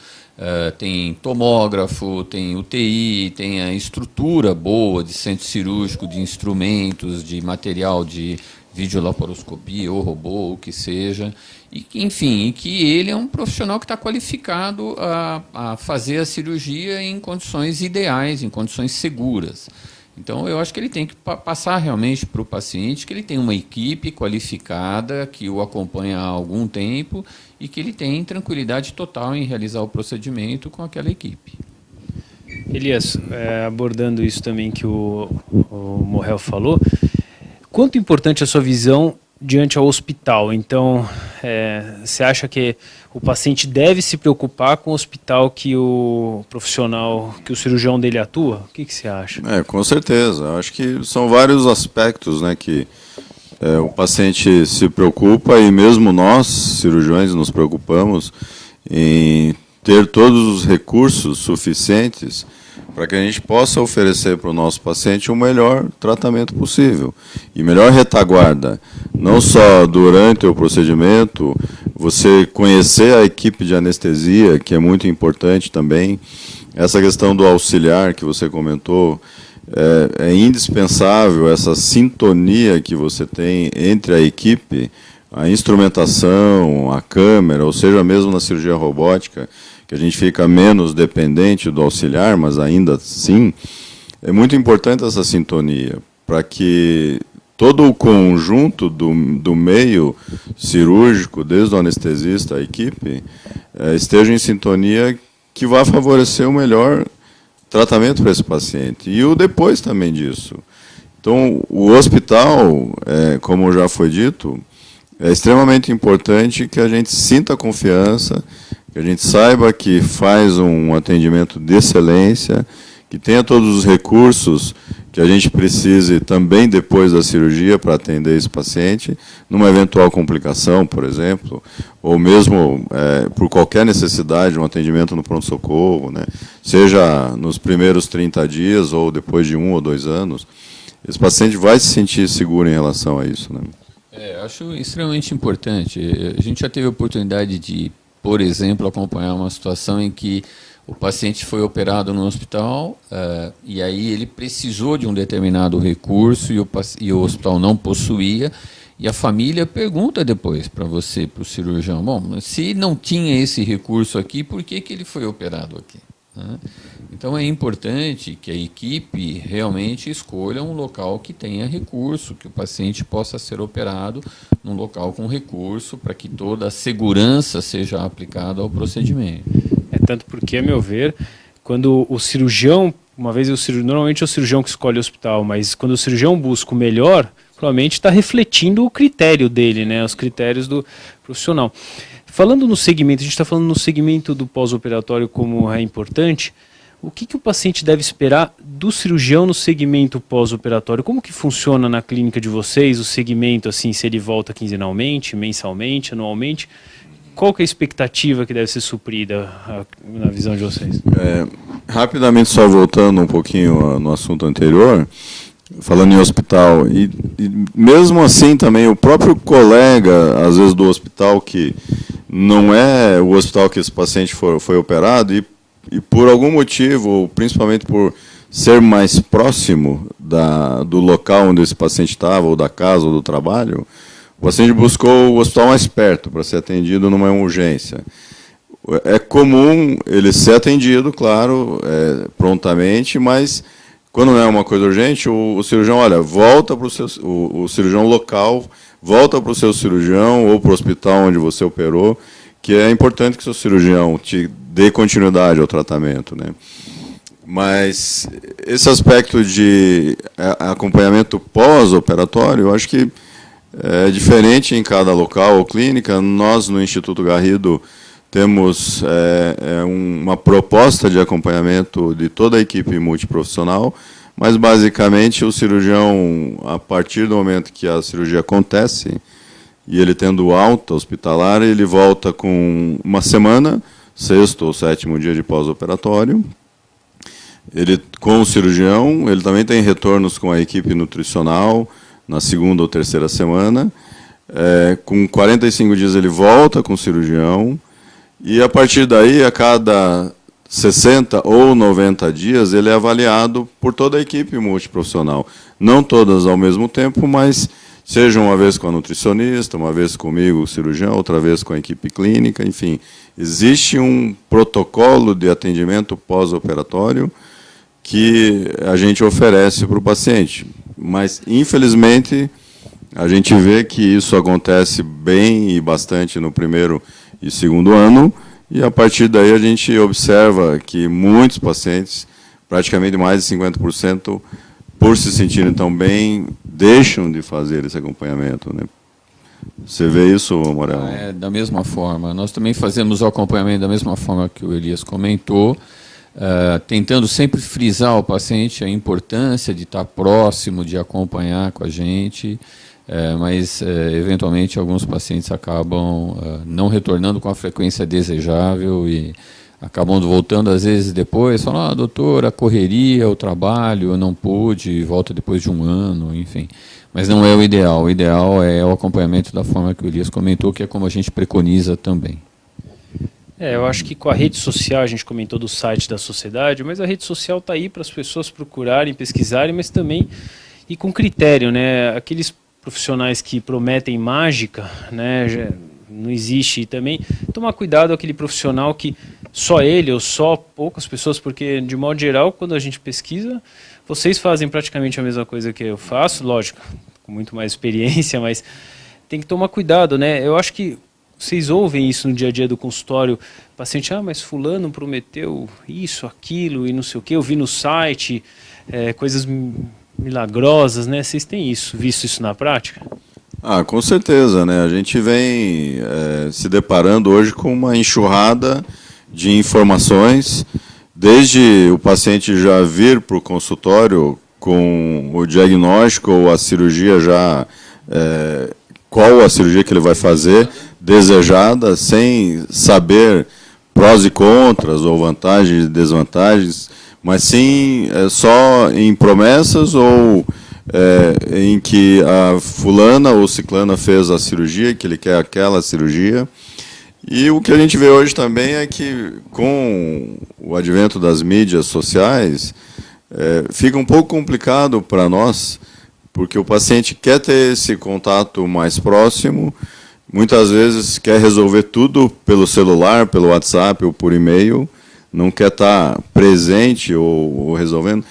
C: tem tomógrafo, tem UTI, tem a estrutura boa de centro cirúrgico, de instrumentos, de material de videolaparoscopia ou robô, o que seja, e que, enfim, e que ele é um profissional que está qualificado a fazer a cirurgia em condições ideais, em condições seguras. Então, eu acho que ele tem que passar realmente para o paciente que ele tem uma equipe qualificada, que o acompanha há algum tempo e que ele tem tranquilidade total em realizar o procedimento com aquela equipe.
B: Elias, abordando isso também que o Morrell falou, quanto importante é a sua visão diante ao hospital? Então, você acha que o paciente deve se preocupar com o hospital que o profissional, que o cirurgião dele atua? O que você acha?
D: Com certeza. Eu acho que são vários aspectos, né, que o paciente se preocupa e mesmo nós, cirurgiões, nos preocupamos em ter todos os recursos suficientes para que a gente possa oferecer para o nosso paciente o melhor tratamento possível e melhor retaguarda, não só durante o procedimento, você conhecer a equipe de anestesia, que é muito importante também, essa questão do auxiliar que você comentou, é indispensável essa sintonia que você tem entre a equipe, a instrumentação, a câmera, ou seja, mesmo na cirurgia robótica, que a gente fica menos dependente do auxiliar, mas ainda assim, é muito importante essa sintonia, para que todo o conjunto do meio cirúrgico, desde o anestesista à equipe, esteja em sintonia que vai favorecer o melhor tratamento para esse paciente. E o depois também disso. Então, o hospital, como já foi dito, é extremamente importante que a gente sinta confiança, que a gente saiba que faz um atendimento de excelência, que tenha todos os recursos que a gente precise também depois da cirurgia para atender esse paciente, numa eventual complicação, por exemplo, ou mesmo por qualquer necessidade, um atendimento no pronto-socorro, né? Seja nos primeiros 30 dias ou depois de 1 ou 2 anos, esse paciente vai se sentir seguro em relação a isso, né?
C: Acho extremamente importante. A gente já teve a oportunidade de, por exemplo, acompanhar uma situação em que o paciente foi operado no hospital e aí ele precisou de um determinado recurso e o hospital não possuía, e a família pergunta depois para você, para o cirurgião, bom, se não tinha esse recurso aqui, por que ele foi operado aqui? Então é importante que a equipe realmente escolha um local que tenha recurso, que o paciente possa ser operado num local com recurso, para que toda a segurança seja aplicada ao procedimento.
B: Tanto porque, a meu ver, quando o cirurgião, normalmente é o cirurgião que escolhe o hospital, mas quando o cirurgião busca o melhor, provavelmente está refletindo o critério dele, né, os critérios do profissional. Falando no segmento, a gente está falando no segmento do pós-operatório como é importante, o que o paciente deve esperar do cirurgião no segmento pós-operatório? Como que funciona na clínica de vocês o segmento, assim, se ele volta quinzenalmente, mensalmente, anualmente? Qual que é a expectativa que deve ser suprida na visão de vocês?
D: Rapidamente, só voltando um pouquinho no assunto anterior, falando em hospital, e mesmo assim também o próprio colega, às vezes do hospital, que não é o hospital que esse paciente foi operado, e por algum motivo, principalmente por ser mais próximo do local onde esse paciente estava, ou da casa, ou do trabalho, o paciente buscou o hospital mais perto para ser atendido numa urgência. É comum ele ser atendido, claro, prontamente, mas quando não é uma coisa urgente, o cirurgião, volta para o cirurgião local, volta para o seu cirurgião ou para o hospital onde você operou, que é importante que o seu cirurgião te dê continuidade ao tratamento, né? Mas esse aspecto de acompanhamento pós-operatório, eu acho que é diferente em cada local ou clínica. Nós, no Instituto Garrido, temos uma proposta de acompanhamento de toda a equipe multiprofissional, mas, basicamente, o cirurgião, a partir do momento que a cirurgia acontece, e ele tendo alta hospitalar, ele volta com uma semana, 6º ou 7º dia de pós-operatório. Ele, com o cirurgião, ele também tem retornos com a equipe nutricional, na 2ª ou 3ª semana. Com 45 dias ele volta com o cirurgião, e, a partir daí, a cada 60 ou 90 dias, ele é avaliado por toda a equipe multiprofissional. Não todas ao mesmo tempo, mas seja uma vez com a nutricionista, uma vez comigo, o cirurgião, outra vez com a equipe clínica, enfim. Existe um protocolo de atendimento pós-operatório que a gente oferece para o paciente. Mas, infelizmente, a gente vê que isso acontece bem e bastante no 1º e 2º ano, e, a partir daí, a gente observa que muitos pacientes, praticamente mais de 50%, por se sentirem tão bem, deixam de fazer esse acompanhamento, né? Você vê isso, Morel?
C: Da mesma forma. Nós também fazemos o acompanhamento da mesma forma que o Elias comentou, tentando sempre frisar ao paciente a importância de estar próximo, de acompanhar com a gente, mas, eventualmente, alguns pacientes acabam não retornando com a frequência desejável e acabam voltando, às vezes, depois, falando, doutor, a correria, o trabalho, eu não pude, volta depois de um ano, enfim. Mas não é o ideal. O ideal é o acompanhamento da forma que o Elias comentou, que é como a gente preconiza também.
B: Eu acho que com a rede social, a gente comentou do site da sociedade, mas a rede social está aí para as pessoas procurarem, pesquisarem, mas também e com critério, né? Aqueles profissionais que prometem mágica, né? Não existe. E também tomar cuidado aquele profissional que só ele ou só poucas pessoas, porque, de modo geral, quando a gente pesquisa, vocês fazem praticamente a mesma coisa que eu faço, lógico, com muito mais experiência, mas tem que tomar cuidado, né? Eu acho que vocês ouvem isso no dia a dia do consultório, o paciente, mas fulano prometeu isso, aquilo e não sei o quê, eu vi no site, coisas milagrosas, né? Vocês têm visto isso na prática?
D: Com certeza, né? A gente vem se deparando hoje com uma enxurrada de informações, desde o paciente já vir para o consultório com o diagnóstico ou a cirurgia já, qual a cirurgia que ele vai fazer, desejada, sem saber prós e contras, ou vantagens e desvantagens, mas sim só em promessas ou em que a fulana ou ciclana fez a cirurgia, que ele quer aquela cirurgia. E o que a gente vê hoje também é que, com o advento das mídias sociais, fica um pouco complicado para nós, porque o paciente quer ter esse contato mais próximo, muitas vezes quer resolver tudo pelo celular, pelo WhatsApp ou por e-mail, não quer estar presente ou resolvendo.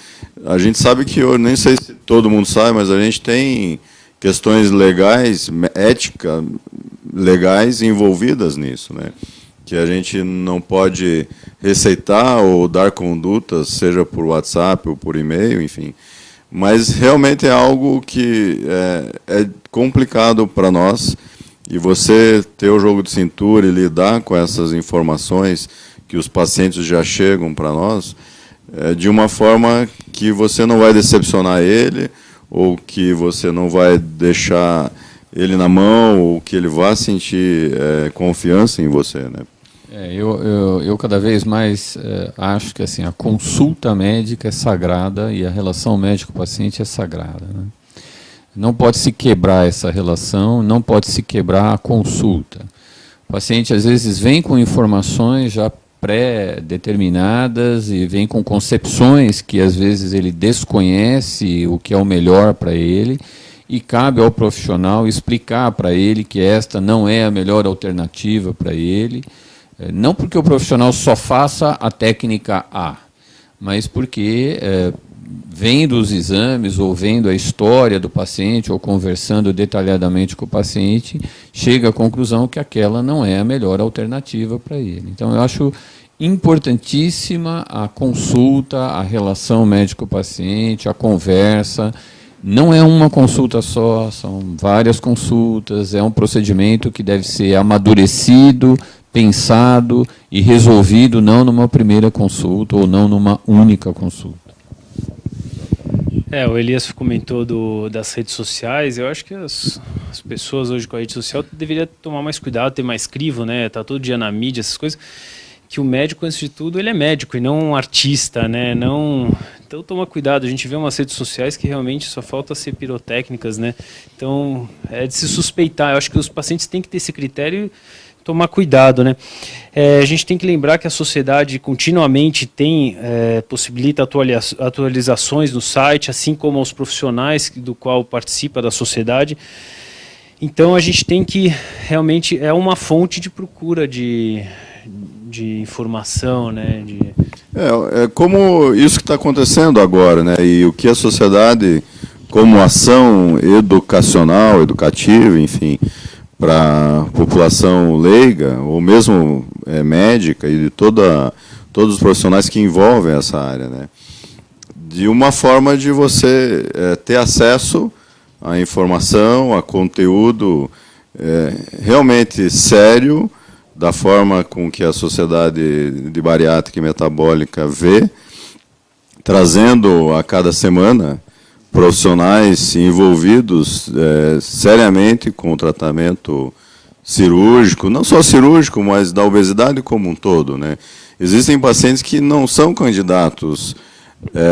D: A gente sabe que, eu nem sei se todo mundo sabe, mas a gente tem questões legais, ética, legais envolvidas nisso, né? Que a gente não pode receitar ou dar condutas, seja por WhatsApp ou por e-mail, enfim. Mas realmente é algo que é complicado para nós, e você ter o jogo de cintura e lidar com essas informações que os pacientes já chegam para nós, de uma forma que você não vai decepcionar ele, ou que você não vai deixar ele na mão, ou que ele vá sentir confiança em você, né?
C: Eu cada vez mais acho que assim, a consulta médica é sagrada e a relação médico-paciente é sagrada, né? Não pode se quebrar essa relação, não pode se quebrar a consulta. O paciente às vezes vem com informações já pré-determinadas e vem com concepções que às vezes ele desconhece o que é o melhor para ele, e cabe ao profissional explicar para ele que esta não é a melhor alternativa para ele, não porque o profissional só faça a técnica A, mas porque vendo os exames ou vendo a história do paciente ou conversando detalhadamente com o paciente, chega à conclusão que aquela não é a melhor alternativa para ele. Então, eu acho importantíssima a consulta, a relação médico-paciente, a conversa. Não é uma consulta só, são várias consultas, é um procedimento que deve ser amadurecido, pensado e resolvido não numa primeira consulta ou não numa única consulta.
B: O Elias comentou das redes sociais. Eu acho que as pessoas hoje com a rede social deveriam tomar mais cuidado, ter mais crivo, né? Tá todo dia na mídia, essas coisas. Que o médico, antes de tudo, ele é médico e não um artista, né? Então toma cuidado, a gente vê umas redes sociais que realmente só falta ser pirotécnicas, né? Então é de se suspeitar. Eu acho que os pacientes têm que ter esse critério e tomar cuidado, né? A gente tem que lembrar que a sociedade continuamente possibilita atualizações no site, assim como os profissionais do qual participa da sociedade. Então a gente tem que realmente é uma fonte de procura de informação, né?
D: É como isso que está acontecendo agora, né? E o que a sociedade, como ação educacional, educativa, enfim, para a população leiga, ou mesmo médica, e de todos os profissionais que envolvem essa área, né? De uma forma de você ter acesso à informação, a conteúdo realmente sério, da forma com que a sociedade de bariátrica e metabólica vê, trazendo a cada semana profissionais envolvidos seriamente com o tratamento cirúrgico, não só cirúrgico, mas da obesidade como um todo, né? Existem pacientes que não são candidatos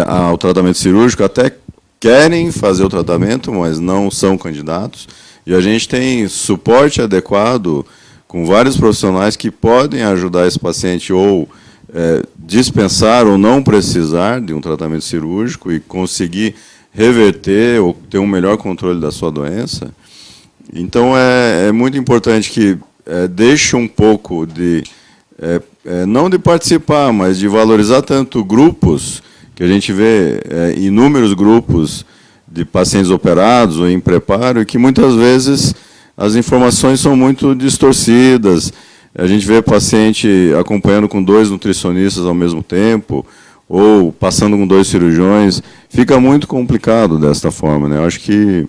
D: ao tratamento cirúrgico, até querem fazer o tratamento, mas não são candidatos, e a gente tem suporte adequado com vários profissionais que podem ajudar esse paciente ou dispensar ou não precisar de um tratamento cirúrgico e conseguir reverter ou ter um melhor controle da sua doença. Então, é muito importante que deixe um pouco de, não de participar, mas de valorizar tanto grupos, que a gente vê inúmeros grupos de pacientes operados ou em preparo, e que muitas vezes as informações são muito distorcidas. A gente vê paciente acompanhando com 2 nutricionistas ao mesmo tempo, ou passando com 2 cirurgiões. Fica muito complicado desta forma, né? Eu acho que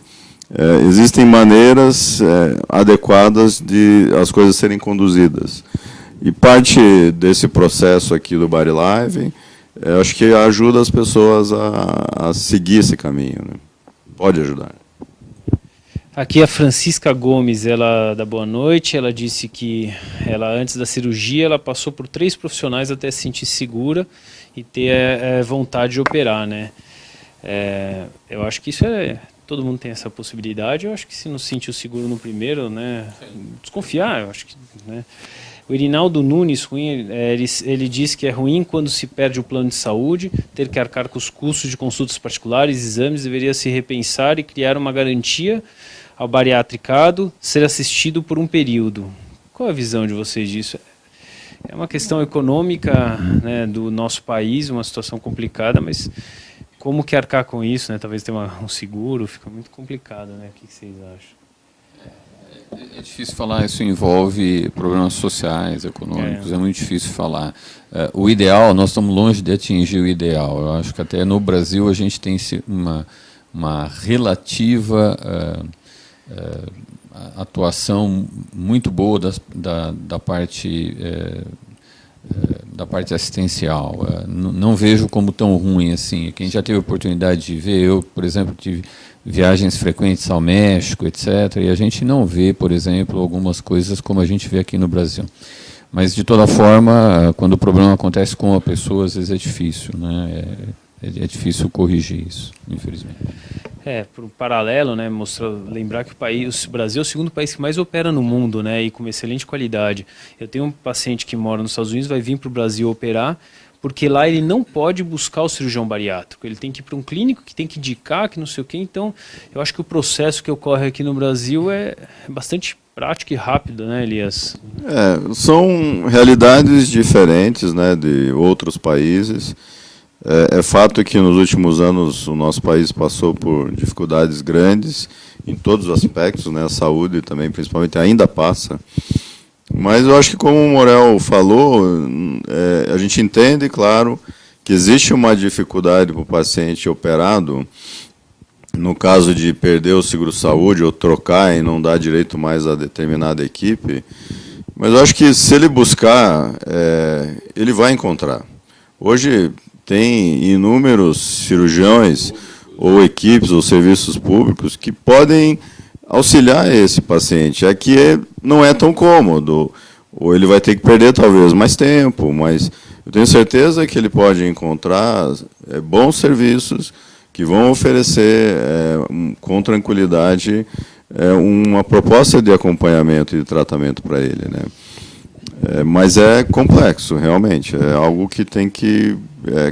D: existem maneiras adequadas de as coisas serem conduzidas. E parte desse processo aqui do Body Live, acho que ajuda as pessoas a seguir esse caminho, né? Pode ajudar.
B: Aqui a Francisca Gomes, ela dá boa noite. Ela disse que antes da cirurgia, ela passou por 3 profissionais até se sentir segura e ter vontade de operar, né? Eu acho que isso todo mundo tem essa possibilidade. Eu acho que se não se sentiu seguro no primeiro, né? Desconfiar, eu acho que, né? O Irinaldo Nunes, ele diz que é ruim quando se perde o plano de saúde, ter que arcar com os custos de consultas particulares, exames, deveria se repensar e criar uma garantia ao bariatricado ser assistido por um período. Qual a visão de vocês disso? É uma questão econômica, né, do nosso país, uma situação complicada, mas como que arcar com isso, né? Talvez ter um seguro, fica muito complicado, né? O que vocês acham?
C: É difícil falar, isso envolve problemas sociais, econômicos, é muito difícil falar. O ideal, nós estamos longe de atingir o ideal. Eu acho que até no Brasil a gente tem uma relativa atuação muito boa da parte assistencial. Não vejo como tão ruim assim. Quem já teve a oportunidade de ver, eu, por exemplo, tive viagens frequentes ao México, etc., e a gente não vê, por exemplo, algumas coisas como a gente vê aqui no Brasil. Mas, de toda forma, quando o problema acontece com uma pessoa, às vezes é difícil, né? É difícil corrigir isso, infelizmente.
B: Por um paralelo, né, lembrar que o Brasil é o segundo país que mais opera no mundo, né, e com uma excelente qualidade. Eu tenho um paciente que mora nos Estados Unidos, vai vir para o Brasil operar, porque lá ele não pode buscar o cirurgião bariátrico. Ele tem que ir para um clínico que tem que indicar, que não sei o quê. Então, eu acho que o processo que ocorre aqui no Brasil é bastante prático e rápido, né, Elias?
D: São realidades diferentes, né, de outros países. É fato que nos últimos anos o nosso país passou por dificuldades grandes em todos os aspectos, né, a saúde também, principalmente, ainda passa. Mas eu acho que, como o Morel falou, a gente entende, claro, que existe uma dificuldade para o paciente operado, no caso de perder o seguro-saúde ou trocar e não dar direito mais a determinada equipe, mas eu acho que se ele buscar, ele vai encontrar. Hoje tem inúmeros cirurgiões ou equipes ou serviços públicos que podem auxiliar esse paciente. É que não é tão cômodo, ou ele vai ter que perder talvez mais tempo, mas eu tenho certeza que ele pode encontrar bons serviços que vão oferecer com tranquilidade uma proposta de acompanhamento e de tratamento para ele, né? Mas é complexo, realmente. É algo que tem que...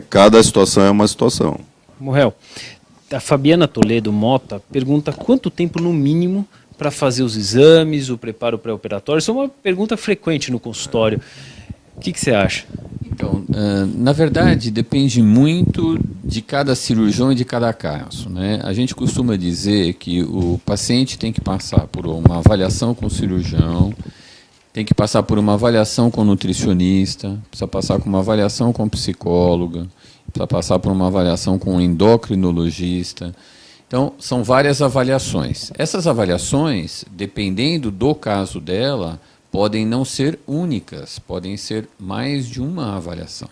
D: cada situação é uma situação.
B: Morrel, a Fabiana Toledo Mota pergunta quanto tempo no mínimo para fazer os exames, o preparo pré-operatório. Isso é uma pergunta frequente no consultório. O que você acha?
C: Então, na verdade, depende muito de cada cirurgião e de cada caso, né? A gente costuma dizer que o paciente tem que passar por uma avaliação com o cirurgião, tem que passar por uma avaliação com o nutricionista, precisa passar por uma avaliação com o psicóloga, precisa passar por uma avaliação com o endocrinologista. Então, são várias avaliações. Essas avaliações, dependendo do caso dela, podem não ser únicas, podem ser mais de uma avaliação.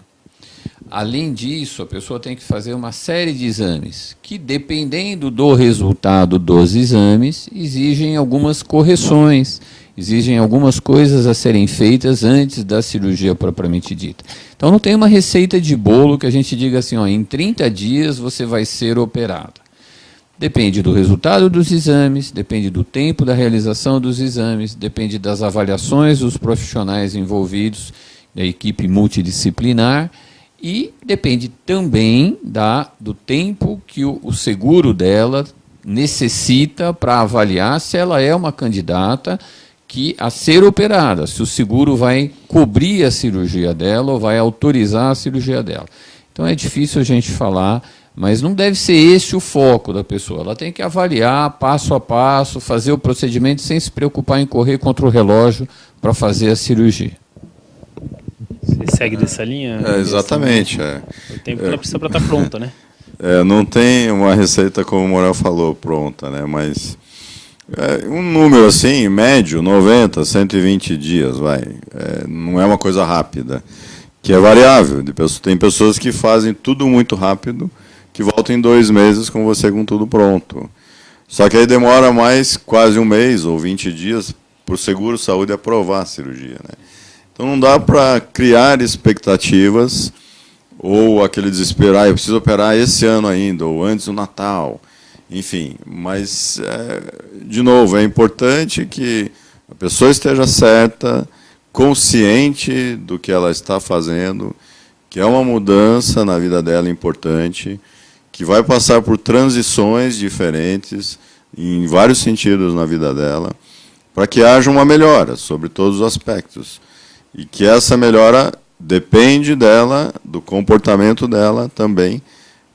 C: Além disso, a pessoa tem que fazer uma série de exames, que dependendo do resultado dos exames, exigem algumas correções, exigem algumas coisas a serem feitas antes da cirurgia propriamente dita. Então não tem uma receita de bolo que a gente diga assim, ó, em 30 dias você vai ser operado. Depende do resultado dos exames, depende do tempo da realização dos exames, depende das avaliações dos profissionais envolvidos, da equipe multidisciplinar, e depende também do tempo que o seguro dela necessita para avaliar se ela é uma candidata a ser operada, se o seguro vai cobrir a cirurgia dela ou vai autorizar a cirurgia dela. Então é difícil a gente falar, mas não deve ser esse o foco da pessoa. Ela tem que avaliar passo a passo, fazer o procedimento sem se preocupar em correr contra o relógio para fazer a cirurgia.
B: Você segue dessa linha?
D: Exatamente.
B: O tempo que ela precisa para estar pronta, né?
D: Não tem uma receita, como o Morel falou, pronta, né? Mas um número assim, médio, 90, 120 dias, vai. Não é uma coisa rápida, que é variável. Tem pessoas que fazem tudo muito rápido, que voltam em 2 meses com você com tudo pronto. Só que aí demora mais quase 1 mês ou 20 dias para o seguro-saúde aprovar a cirurgia, né? Então não dá para criar expectativas ou aquele desespero, eu preciso operar esse ano ainda, ou antes do Natal, enfim. Mas, de novo, é importante que a pessoa esteja certa, consciente do que ela está fazendo, que é uma mudança na vida dela importante, que vai passar por transições diferentes, em vários sentidos na vida dela, para que haja uma melhora sobre todos os aspectos. E que essa melhora depende dela, do comportamento dela também,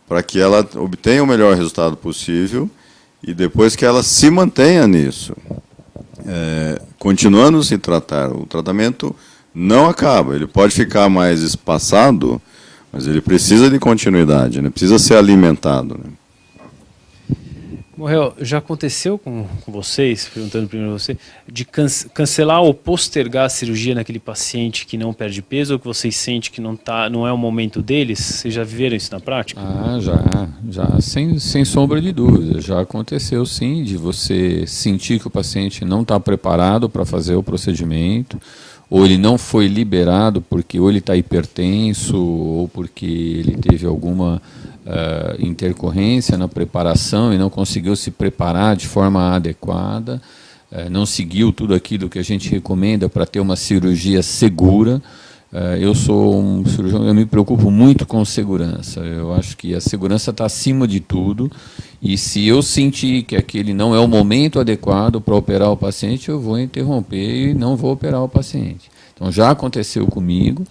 D: para que ela obtenha o melhor resultado possível e depois que ela se mantenha nisso. Continuando a se tratar, o tratamento não acaba, ele pode ficar mais espaçado, mas ele precisa de continuidade, né? Precisa ser alimentado, né?
B: Morrel, já aconteceu com vocês, perguntando primeiro a você, de cancelar ou postergar a cirurgia naquele paciente que não perde peso ou que vocês sentem que não é o momento deles? Vocês já viveram isso na prática?
C: Já sem sombra de dúvida. Já aconteceu sim, de você sentir que o paciente não está preparado para fazer o procedimento, ou ele não foi liberado porque ou ele está hipertenso, ou porque ele teve alguma intercorrência na preparação e não conseguiu se preparar de forma adequada, não seguiu tudo aquilo que a gente recomenda para ter uma cirurgia segura. Eu sou um cirurgião, eu me preocupo muito com segurança. Eu acho que a segurança está acima de tudo, e se eu sentir que aquele não é o momento adequado para operar o paciente, eu vou interromper e não vou operar o paciente. Então já aconteceu comigo,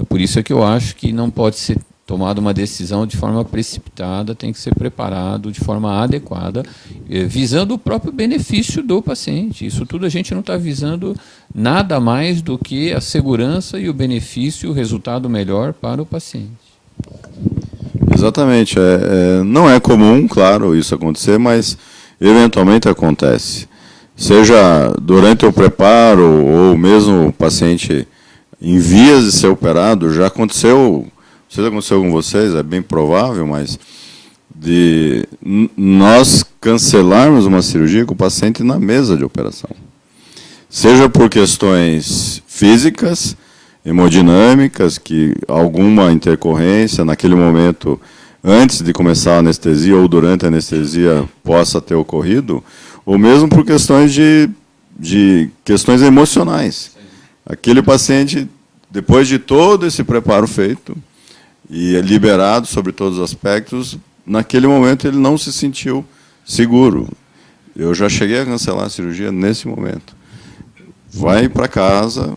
C: por isso é que eu acho que não pode ser tomado uma decisão de forma precipitada, tem que ser preparado de forma adequada, visando o próprio benefício do paciente. Isso tudo a gente não está visando nada mais do que a segurança e o benefício, o resultado melhor para o paciente.
D: Exatamente. Não é comum, claro, isso acontecer, mas eventualmente acontece. Seja durante o preparo ou mesmo o paciente em vias de ser operado, já aconteceu, não sei se aconteceu com vocês, é bem provável, mas de nós cancelarmos uma cirurgia com o paciente na mesa de operação. Seja por questões físicas, hemodinâmicas, que alguma intercorrência naquele momento, antes de começar a anestesia ou durante a anestesia, possa ter ocorrido, ou mesmo por questões de questões emocionais. Aquele paciente, depois de todo esse preparo feito e liberado sobre todos os aspectos, naquele momento ele não se sentiu seguro. Eu já cheguei a cancelar a cirurgia nesse momento. Vai para casa,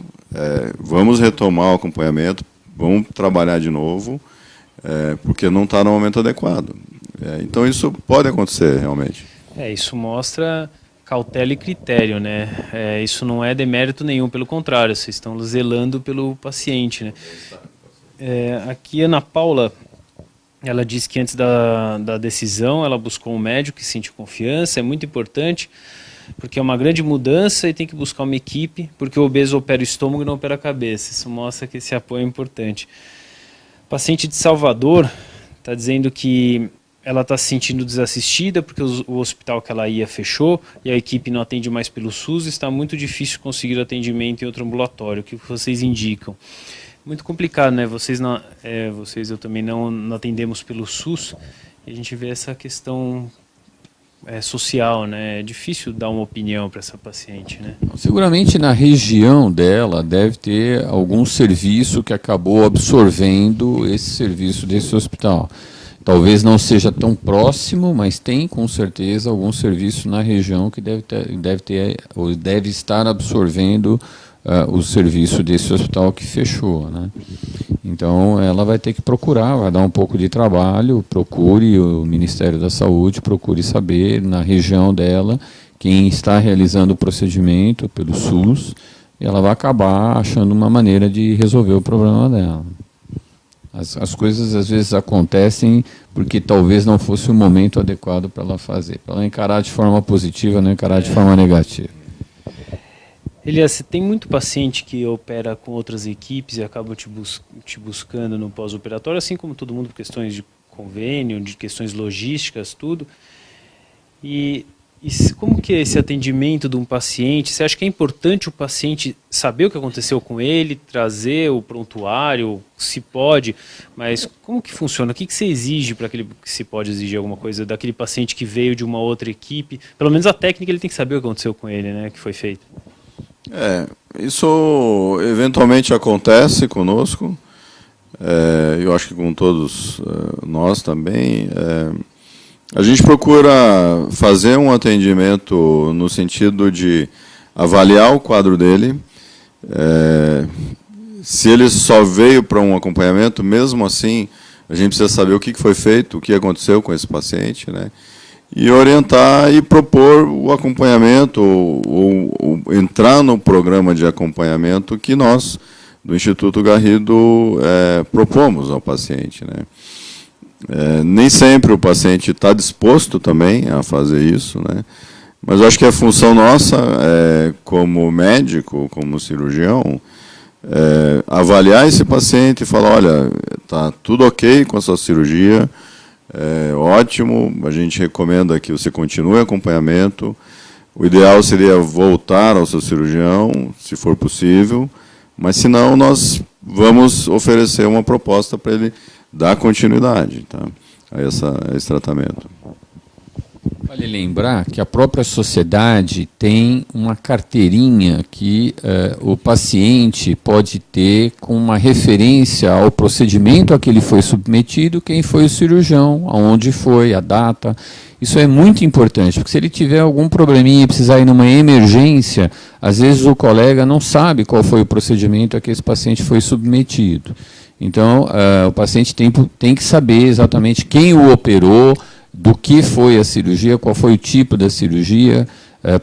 D: vamos retomar o acompanhamento, vamos trabalhar de novo, porque não está no momento adequado. Então isso pode acontecer realmente.
B: Isso mostra cautela e critério, né? Isso não é demérito nenhum, pelo contrário, vocês estão zelando pelo paciente, né? Aqui a Ana Paula, ela disse que antes da decisão ela buscou um médico que sentiu confiança, é muito importante, porque é uma grande mudança e tem que buscar uma equipe, porque o obeso opera o estômago e não opera a cabeça. Isso mostra que esse apoio é importante. O paciente de Salvador está dizendo que ela está se sentindo desassistida porque o hospital que ela ia fechou e a equipe não atende mais pelo SUS, está muito difícil conseguir atendimento em outro ambulatório. O que vocês indicam? Muito complicado, né? Vocês eu também não atendemos pelo SUS e a gente vê essa questão social, né? É difícil dar uma opinião para essa paciente, né?
C: Seguramente na região dela deve ter algum serviço que acabou absorvendo esse serviço desse hospital. Talvez não seja tão próximo, mas tem com certeza algum serviço na região que deve estar absorvendo o serviço desse hospital que fechou, né? Então ela vai ter que procurar, vai dar um pouco de trabalho, procure o Ministério da Saúde, procure saber na região dela quem está realizando o procedimento pelo SUS, e ela vai acabar achando uma maneira de resolver o problema dela. As coisas às vezes acontecem porque talvez não fosse o momento adequado para ela fazer. Para ela encarar de forma positiva, não encarar de forma negativa.
B: Elias, tem muito paciente que opera com outras equipes e acaba te buscando no pós-operatório, assim como todo mundo, por questões de convênio, de questões logísticas, tudo. E como que é esse atendimento de um paciente? Você acha que é importante o paciente saber o que aconteceu com ele, trazer o prontuário, se pode, mas como que funciona? O que você exige para aquele, se pode exigir alguma coisa daquele paciente que veio de uma outra equipe? Pelo menos a técnica ele tem que saber o que aconteceu com ele, né, que foi feito.
D: Isso eventualmente acontece conosco, eu acho que com todos nós também. A gente procura fazer um atendimento no sentido de avaliar o quadro dele. Se ele só veio para um acompanhamento, mesmo assim, a gente precisa saber o que foi feito, o que aconteceu com esse paciente, né? E orientar e propor o acompanhamento, ou entrar no programa de acompanhamento que nós, do Instituto Garrido, propomos ao paciente, né? Nem sempre o paciente está disposto também a fazer isso, né? Mas eu acho que a função nossa, como médico, como cirurgião, avaliar esse paciente e falar, olha, está tudo ok com a sua cirurgia, ótimo, a gente recomenda que você continue acompanhamento. O ideal seria voltar ao seu cirurgião, se for possível, mas se não, nós vamos oferecer uma proposta para ele dar continuidade, tá, a esse tratamento.
C: Vale lembrar que a própria sociedade tem uma carteirinha que o paciente pode ter com uma referência ao procedimento a que ele foi submetido, quem foi o cirurgião, aonde foi, a data. Isso é muito importante, porque se ele tiver algum probleminha e precisar ir numa emergência, às vezes o colega não sabe qual foi o procedimento a que esse paciente foi submetido. Então, o paciente tem que saber exatamente quem o operou, do que foi a cirurgia, qual foi o tipo da cirurgia,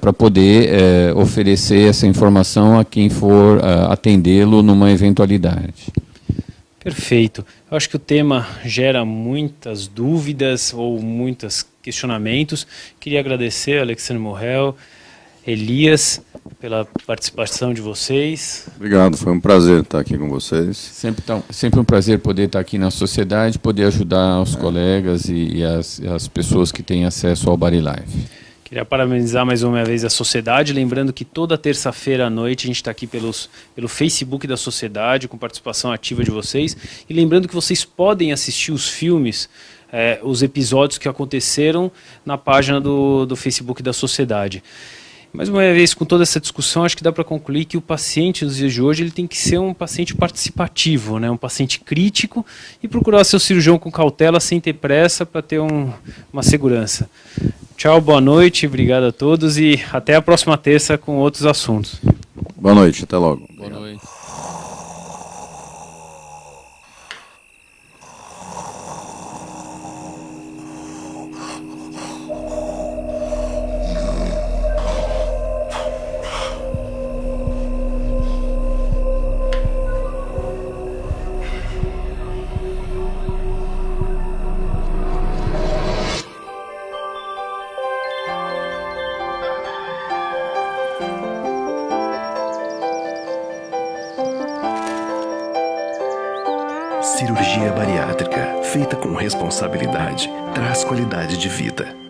C: para poder oferecer essa informação a quem for atendê-lo numa eventualidade.
B: Perfeito. Eu acho que o tema gera muitas dúvidas ou muitos questionamentos. Queria agradecer a Alexandre Morrel, Elias, pela participação de vocês.
D: Obrigado, foi um prazer estar aqui com vocês.
C: Sempre um prazer poder estar aqui na sociedade, poder ajudar os colegas e as pessoas que têm acesso ao Body Life.
B: Queria parabenizar mais uma vez a sociedade, lembrando que toda terça-feira à noite a gente está aqui pelo Facebook da sociedade, com participação ativa de vocês, e lembrando que vocês podem assistir os filmes, os episódios que aconteceram na página do Facebook da sociedade. Mais uma vez, com toda essa discussão, acho que dá para concluir que o paciente nos dias de hoje ele tem que ser um paciente participativo, né? Um paciente crítico, e procurar seu cirurgião com cautela, sem ter pressa, para ter uma segurança. Tchau, boa noite, obrigado a todos e até a próxima terça com outros assuntos.
D: Boa noite, até logo.
C: Boa noite.
A: Cirurgia bariátrica, feita com responsabilidade, traz qualidade de vida.